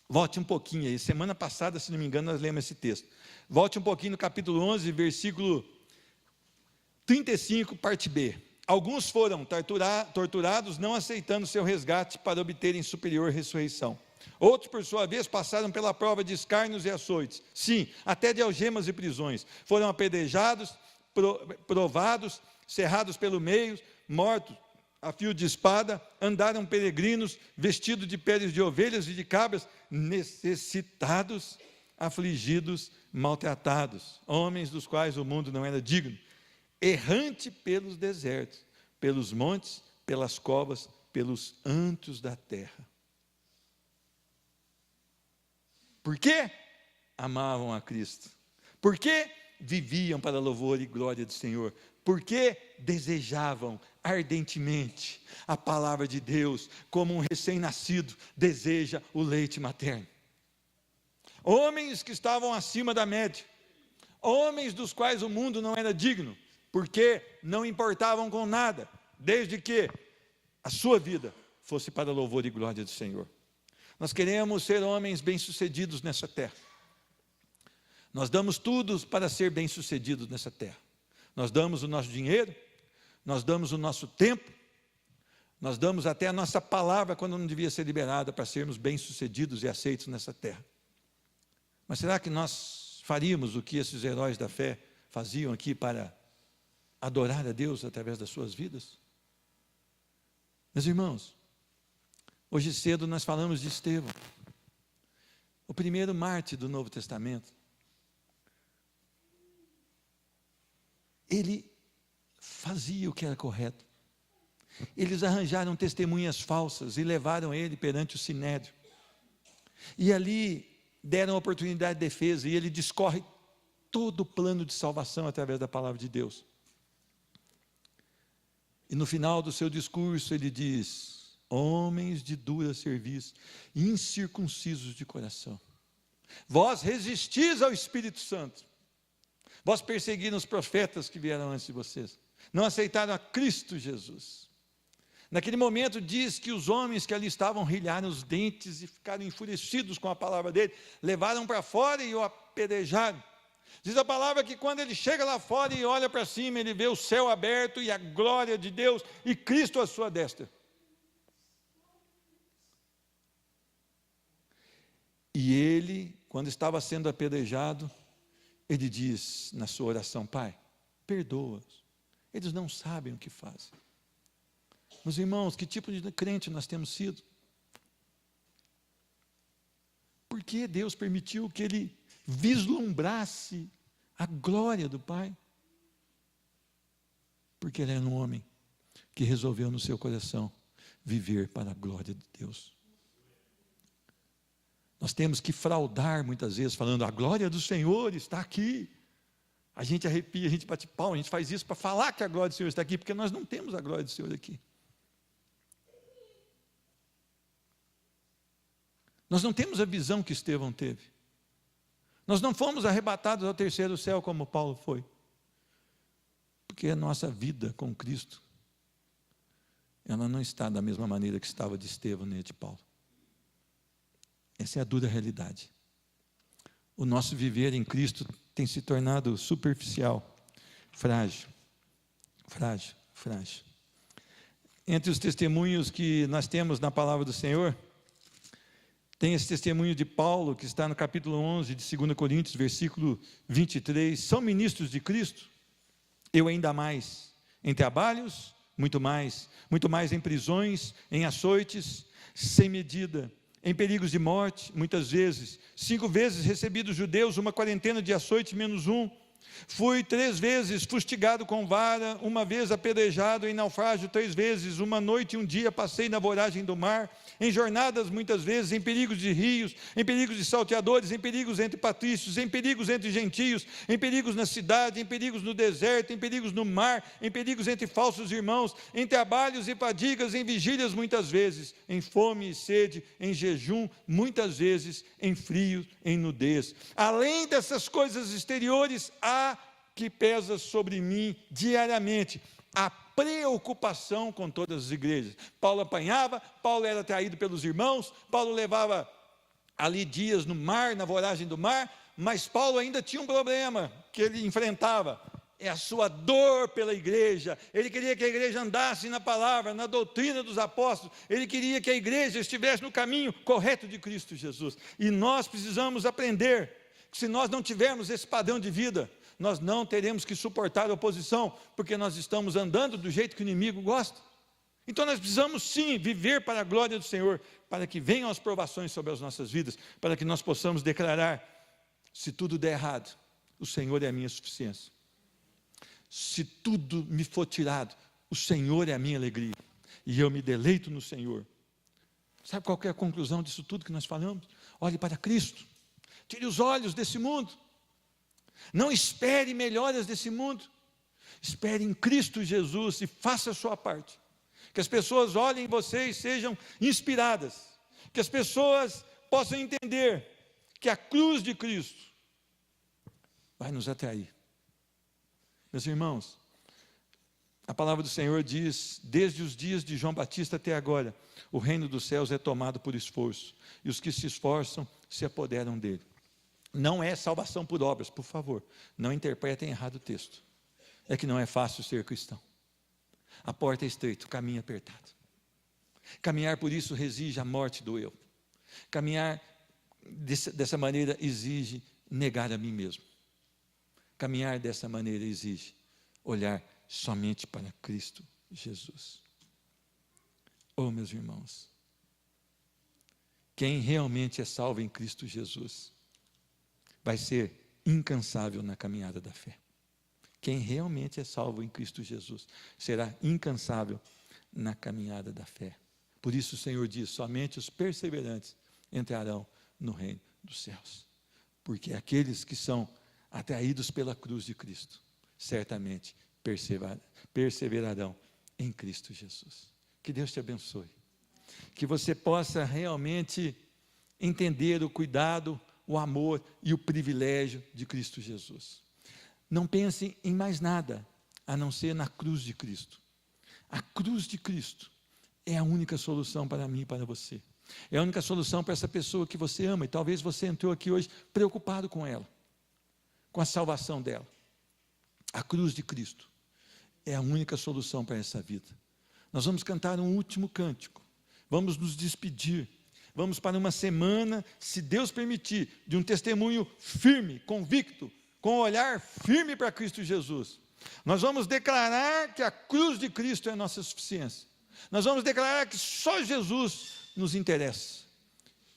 volte um pouquinho aí. Semana passada, se não me engano, nós lemos esse texto. Volte um pouquinho no capítulo 11, versículo 35, parte B. Alguns foram torturados, não aceitando seu resgate para obterem superior ressurreição. Outros, por sua vez, passaram pela prova de escárnios e açoites. Sim, até de algemas e prisões. Foram apedrejados, provados, cerrados pelo meio, mortos a fio de espada, andaram peregrinos, vestidos de peles de ovelhas e de cabras, necessitados, afligidos, maltratados, homens dos quais o mundo não era digno, errante pelos desertos, pelos montes, pelas covas, pelos antros da terra. Por quê? Amavam a Cristo. Por quê? Viviam para a louvor e glória do Senhor. Porque desejavam ardentemente a palavra de Deus, como um recém-nascido deseja o leite materno. Homens que estavam acima da média, homens dos quais o mundo não era digno, porque não importavam com nada, desde que a sua vida fosse para a louvor e glória do Senhor. Nós queremos ser homens bem-sucedidos nessa terra. Nós damos tudo para ser bem-sucedidos nessa terra. Nós damos o nosso dinheiro, nós damos o nosso tempo, nós damos até a nossa palavra quando não devia ser liberada para sermos bem-sucedidos e aceitos nessa terra. Mas será que nós faríamos o que esses heróis da fé faziam aqui para adorar a Deus através das suas vidas? Meus irmãos, hoje cedo nós falamos de Estevão, o primeiro mártir do Novo Testamento. Ele fazia o que era correto. Eles arranjaram testemunhas falsas e levaram ele perante o sinédrio. E ali deram oportunidade de defesa e ele discorre todo o plano de salvação através da palavra de Deus. E no final do seu discurso ele diz: homens de dura serviço, incircuncisos de coração, vós resistis ao Espírito Santo, vós perseguiram os profetas que vieram antes de vocês, não aceitaram a Cristo Jesus. Naquele momento diz que os homens que ali estavam rilharam os dentes e ficaram enfurecidos com a palavra dele, levaram para fora e o apedrejaram. Diz a palavra que quando ele chega lá fora e olha para cima, ele vê o céu aberto e a glória de Deus e Cristo à sua destra. E ele, quando estava sendo apedrejado, ele diz na sua oração: Pai, perdoa-os, eles não sabem o que fazem. Meus irmãos, que tipo de crente nós temos sido? Por que Deus permitiu que ele vislumbrasse a glória do Pai? Porque ele era um homem que resolveu no seu coração viver para a glória de Deus. Nós temos que fraudar muitas vezes, falando: a glória do Senhor está aqui. A gente arrepia, a gente bate palma, a gente faz isso para falar que a glória do Senhor está aqui, porque nós não temos a glória do Senhor aqui. Nós não temos a visão que Estevão teve. Nós não fomos arrebatados ao terceiro céu como Paulo foi. Porque a nossa vida com Cristo, ela não está da mesma maneira que estava de Estevão nem de Paulo. Essa é a dura realidade. O nosso viver em Cristo tem se tornado superficial, frágil. Frágil, frágil. Entre os testemunhos que nós temos na palavra do Senhor, tem esse testemunho de Paulo, que está no capítulo 11 de 2 Coríntios, versículo 23. São ministros de Cristo? Eu ainda mais. Em trabalhos, muito mais em prisões, em açoites, sem medida, em perigos de morte, muitas vezes. 5 vezes recebi dos judeus uma quarentena de açoites menos um. Fui 3 vezes fustigado com vara, 1 vez apedrejado, em naufrágio 3 vezes, 1 noite e 1 dia passei na voragem do mar, em jornadas muitas vezes, em perigos de rios, em perigos de salteadores, em perigos entre patrícios, em perigos entre gentios, em perigos na cidade, em perigos no deserto, em perigos no mar, em perigos entre falsos irmãos, em trabalhos e fadigas, em vigílias muitas vezes, em fome e sede, em jejum muitas vezes, em frio, em nudez. Além dessas coisas exteriores, há que pesa sobre mim diariamente a preocupação com todas as igrejas. Paulo apanhava, Paulo era traído pelos irmãos, Paulo levava ali dias no mar, na voragem do mar, mas Paulo ainda tinha um problema que ele enfrentava, é a sua dor pela igreja. Ele queria que a igreja andasse na palavra, na doutrina dos apóstolos, ele queria que a igreja estivesse no caminho correto de Cristo Jesus, e nós precisamos aprender que se nós não tivermos esse padrão de vida, nós não teremos que suportar a oposição, porque nós estamos andando do jeito que o inimigo gosta. Então nós precisamos sim viver para a glória do Senhor, para que venham as provações sobre as nossas vidas, para que nós possamos declarar: se tudo der errado, o Senhor é a minha suficiência. Se tudo me for tirado, o Senhor é a minha alegria, e eu me deleito no Senhor. Sabe qual que é a conclusão disso tudo que nós falamos? Olhe para Cristo, tire os olhos desse mundo, não espere melhoras desse mundo, espere em Cristo Jesus e faça a sua parte, que as pessoas olhem em você e sejam inspiradas, que as pessoas possam entender que a cruz de Cristo vai nos atrair. Meus irmãos, a palavra do Senhor diz: desde os dias de João Batista até agora, o reino dos céus é tomado por esforço, e os que se esforçam se apoderam dele. Não é salvação por obras, por favor, não interpretem errado o texto. É que não é fácil ser cristão. A porta é estreita, o caminho é apertado. Caminhar por isso exige a morte do eu. Caminhar dessa maneira exige negar a mim mesmo. Caminhar dessa maneira exige olhar somente para Cristo Jesus. Oh, meus irmãos, quem realmente é salvo em Cristo Jesus vai ser incansável na caminhada da fé. Quem realmente é salvo em Cristo Jesus será incansável na caminhada da fé. Por isso o Senhor diz: somente os perseverantes entrarão no reino dos céus. Porque aqueles que são atraídos pela cruz de Cristo, certamente perseverarão em Cristo Jesus. Que Deus te abençoe. Que você possa realmente entender o cuidado, o amor e o privilégio de Cristo Jesus. Não pense em mais nada, a não ser na cruz de Cristo. A cruz de Cristo é a única solução para mim e para você. É a única solução para essa pessoa que você ama, e talvez você entrou aqui hoje preocupado com ela, com a salvação dela. A cruz de Cristo é a única solução para essa vida. Nós vamos cantar um último cântico, vamos nos despedir, vamos para uma semana, se Deus permitir, de um testemunho firme, convicto, com um olhar firme para Cristo Jesus. Nós vamos declarar que a cruz de Cristo é a nossa suficiência. Nós vamos declarar que só Jesus nos interessa.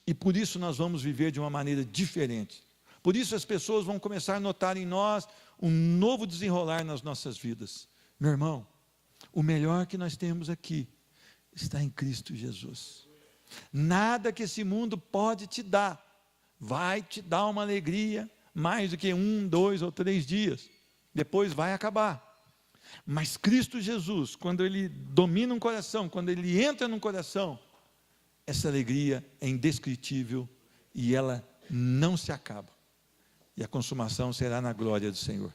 E por isso nós vamos viver de uma maneira diferente. Por isso as pessoas vão começar a notar em nós um novo desenrolar nas nossas vidas. Meu irmão, o melhor que nós temos aqui está em Cristo Jesus. Nada que esse mundo pode te dar vai te dar uma alegria mais do que 1, 2 ou 3 dias. Depois vai acabar. Mas Cristo Jesus, quando Ele domina um coração, quando Ele entra num coração, essa alegria é indescritível e ela não se acaba. E a consumação será na glória do Senhor.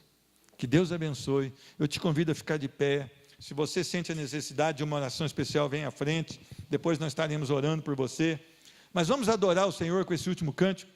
Que Deus abençoe. Eu te convido a ficar de pé. Se você sente a necessidade de uma oração especial, vem à frente. Depois nós estaremos orando por você. Mas vamos adorar o Senhor com esse último cântico.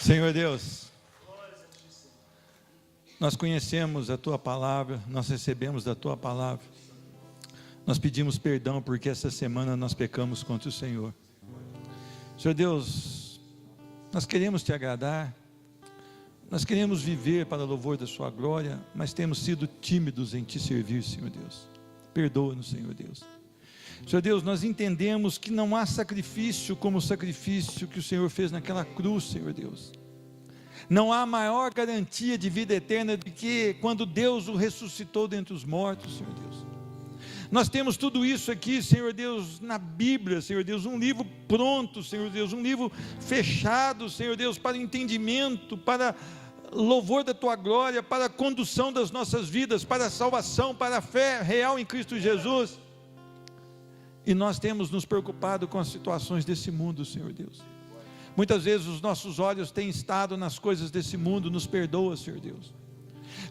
Senhor Deus, nós conhecemos a Tua palavra, nós recebemos da Tua palavra, nós pedimos perdão porque essa semana nós pecamos contra o Senhor. Senhor Deus, nós queremos Te agradar, nós queremos viver para o louvor da Sua glória, mas temos sido tímidos em Te servir, Senhor Deus. Perdoa-nos, Senhor Deus. Senhor Deus, nós entendemos que não há sacrifício como o sacrifício que o Senhor fez naquela cruz, Senhor Deus. Não há maior garantia de vida eterna do que quando Deus o ressuscitou dentre os mortos, Senhor Deus. Nós temos tudo isso aqui, Senhor Deus, na Bíblia, Senhor Deus, um livro pronto, Senhor Deus, um livro fechado, Senhor Deus, para entendimento, para louvor da Tua glória, para a condução das nossas vidas, para a salvação, para a fé real em Cristo Jesus. E nós temos nos preocupado com as situações desse mundo, Senhor Deus. Muitas vezes os nossos olhos têm estado nas coisas desse mundo. Nos perdoa, Senhor Deus.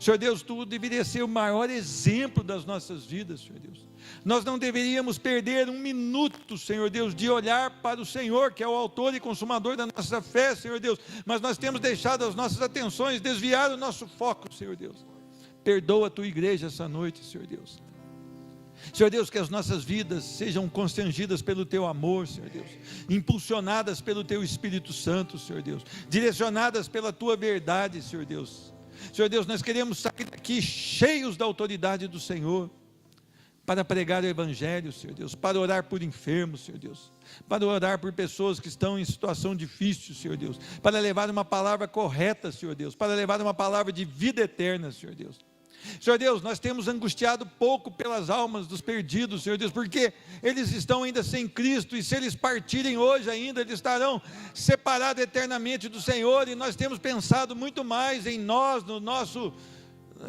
Senhor Deus, Tu deveria ser o maior exemplo das nossas vidas, Senhor Deus. Nós não deveríamos perder um minuto, Senhor Deus, de olhar para o Senhor, que é o autor e consumador da nossa fé, Senhor Deus. Mas nós temos deixado as nossas atenções, desviar o nosso foco, Senhor Deus. Perdoa a Tua igreja essa noite, Senhor Deus. Senhor Deus, que as nossas vidas sejam constrangidas pelo Teu amor, Senhor Deus, impulsionadas pelo Teu Espírito Santo, Senhor Deus, direcionadas pela Tua verdade, Senhor Deus. Senhor Deus, nós queremos sair daqui cheios da autoridade do Senhor, para pregar o Evangelho, Senhor Deus, para orar por enfermos, Senhor Deus, para orar por pessoas que estão em situação difícil, Senhor Deus, para levar uma palavra correta, Senhor Deus, para levar uma palavra de vida eterna, Senhor Deus. Senhor Deus, nós temos angustiado pouco pelas almas dos perdidos, Senhor Deus, porque eles estão ainda sem Cristo, e se eles partirem hoje ainda, eles estarão separados eternamente do Senhor, e nós temos pensado muito mais em nós,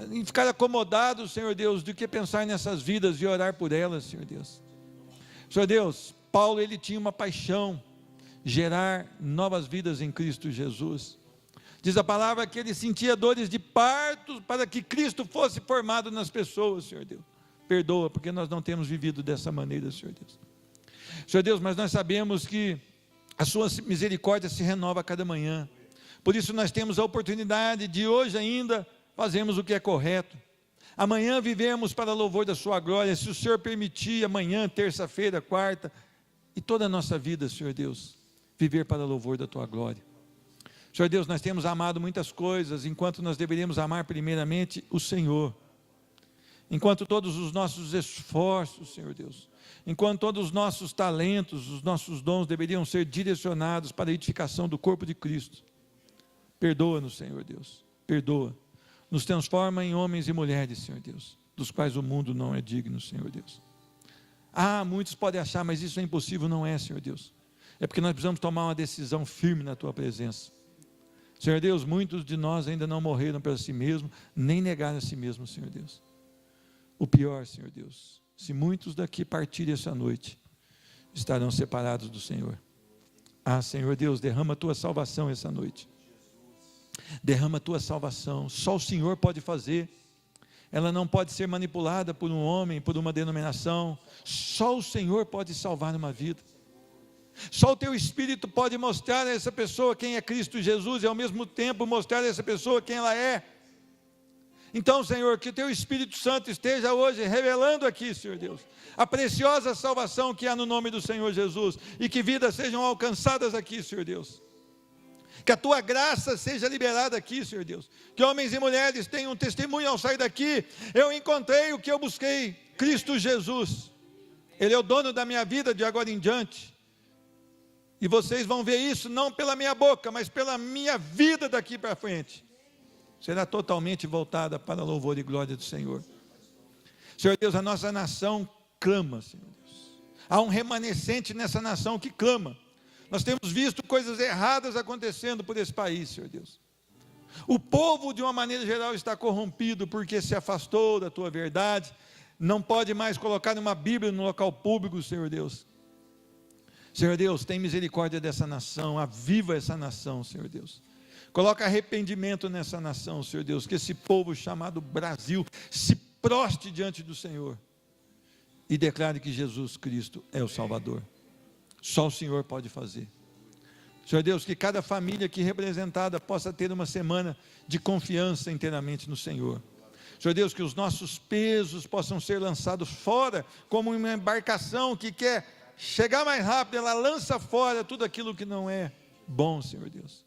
em ficar acomodados, Senhor Deus, do que pensar nessas vidas e orar por elas, Senhor Deus. Senhor Deus, Paulo, ele tinha uma paixão, gerar novas vidas em Cristo Jesus. Diz a palavra que ele sentia dores de parto para que Cristo fosse formado nas pessoas, Senhor Deus. Perdoa, porque nós não temos vivido dessa maneira, Senhor Deus. Senhor Deus, mas nós sabemos que a Sua misericórdia se renova a cada manhã. Por isso nós temos a oportunidade de hoje ainda fazermos o que é correto. Amanhã vivemos para louvor da Sua glória, se o Senhor permitir, amanhã, terça-feira, quarta, e toda a nossa vida, Senhor Deus, viver para louvor da Tua glória. Senhor Deus, nós temos amado muitas coisas, enquanto nós deveríamos amar primeiramente o Senhor. Enquanto todos os nossos esforços, Senhor Deus, enquanto todos os nossos talentos, os nossos dons deveriam ser direcionados para a edificação do corpo de Cristo. Perdoa-nos, Senhor Deus, perdoa. Nos transforma em homens e mulheres, Senhor Deus, dos quais o mundo não é digno, Senhor Deus. Muitos podem achar, mas isso é impossível. Não é, Senhor Deus. É porque nós precisamos tomar uma decisão firme na Tua presença. Senhor Deus, muitos de nós ainda não morreram para si mesmos, nem negaram a si mesmos, Senhor Deus. O pior, Senhor Deus, se muitos daqui partirem essa noite, estarão separados do Senhor. Senhor Deus, derrama a Tua salvação essa noite. Derrama a Tua salvação. Só o Senhor pode fazer. Ela não pode ser manipulada por um homem, por uma denominação. Só o Senhor pode salvar uma vida. Só o Teu Espírito pode mostrar a essa pessoa quem é Cristo Jesus, e ao mesmo tempo mostrar a essa pessoa quem ela é. Então, Senhor, que o Teu Espírito Santo esteja hoje revelando aqui, Senhor Deus, a preciosa salvação que há no nome do Senhor Jesus, e que vidas sejam alcançadas aqui, Senhor Deus. Que a Tua graça seja liberada aqui, Senhor Deus. Que homens e mulheres tenham testemunho ao sair daqui. Eu encontrei o que eu busquei, Cristo Jesus. Ele é o dono da minha vida de agora em diante. E vocês vão ver isso não pela minha boca, mas pela minha vida daqui para frente. Será totalmente voltada para a louvor e glória do Senhor. Senhor Deus, a nossa nação clama, Senhor Deus. Há um remanescente nessa nação que clama. Nós temos visto coisas erradas acontecendo por esse país, Senhor Deus. O povo, de uma maneira geral, está corrompido porque se afastou da Tua verdade. Não pode mais colocar uma Bíblia no local público, Senhor Deus. Senhor Deus, tem misericórdia dessa nação, aviva essa nação, Senhor Deus. Coloca arrependimento nessa nação, Senhor Deus, que esse povo chamado Brasil se proste diante do Senhor e declare que Jesus Cristo é o Salvador. Só o Senhor pode fazer. Senhor Deus, que cada família aqui representada possa ter uma semana de confiança inteiramente no Senhor. Senhor Deus, que os nossos pesos possam ser lançados fora, como uma embarcação que quer chegar mais rápido, ela lança fora tudo aquilo que não é bom, Senhor Deus.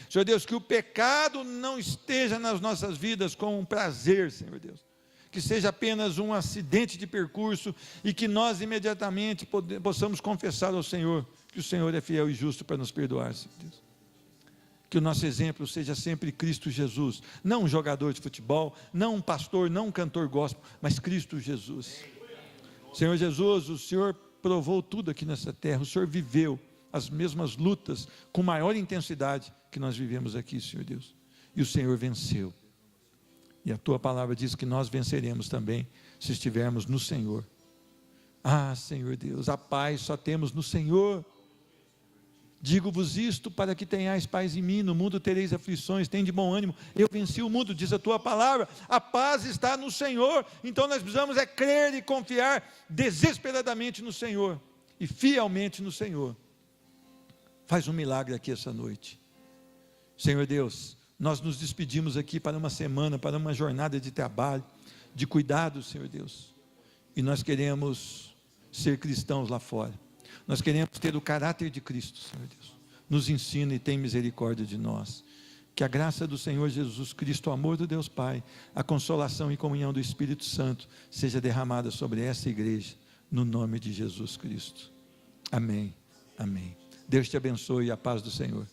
Senhor Deus, que o pecado não esteja nas nossas vidas como um prazer, Senhor Deus. Que seja apenas um acidente de percurso e que nós imediatamente possamos confessar ao Senhor que o Senhor é fiel e justo para nos perdoar, Senhor Deus. Que o nosso exemplo seja sempre Cristo Jesus, não um jogador de futebol, não um pastor, não um cantor gospel, mas Cristo Jesus. Senhor Jesus, o Senhor provou tudo aqui nessa terra, o Senhor viveu as mesmas lutas com maior intensidade que nós vivemos aqui, Senhor Deus, e o Senhor venceu. E a tua palavra diz que nós venceremos também, se estivermos no Senhor. Ah, Senhor Deus, a paz só temos no Senhor. Digo-vos isto para que tenhais paz em mim, no mundo tereis aflições, tem de bom ânimo, eu venci o mundo, diz a tua palavra, a paz está no Senhor. Então nós precisamos crer e confiar desesperadamente no Senhor, e fielmente no Senhor. Faz um milagre aqui essa noite, Senhor Deus. Nós nos despedimos aqui para uma semana, para uma jornada de trabalho, de cuidado, Senhor Deus, e nós queremos ser cristãos lá fora, nós queremos ter o caráter de Cristo, Senhor Deus. Nos ensina e tem misericórdia de nós. Que a graça do Senhor Jesus Cristo, o amor do Deus Pai, a consolação e comunhão do Espírito Santo seja derramada sobre essa igreja, no nome de Jesus Cristo. Amém, amém. Deus te abençoe e a paz do Senhor.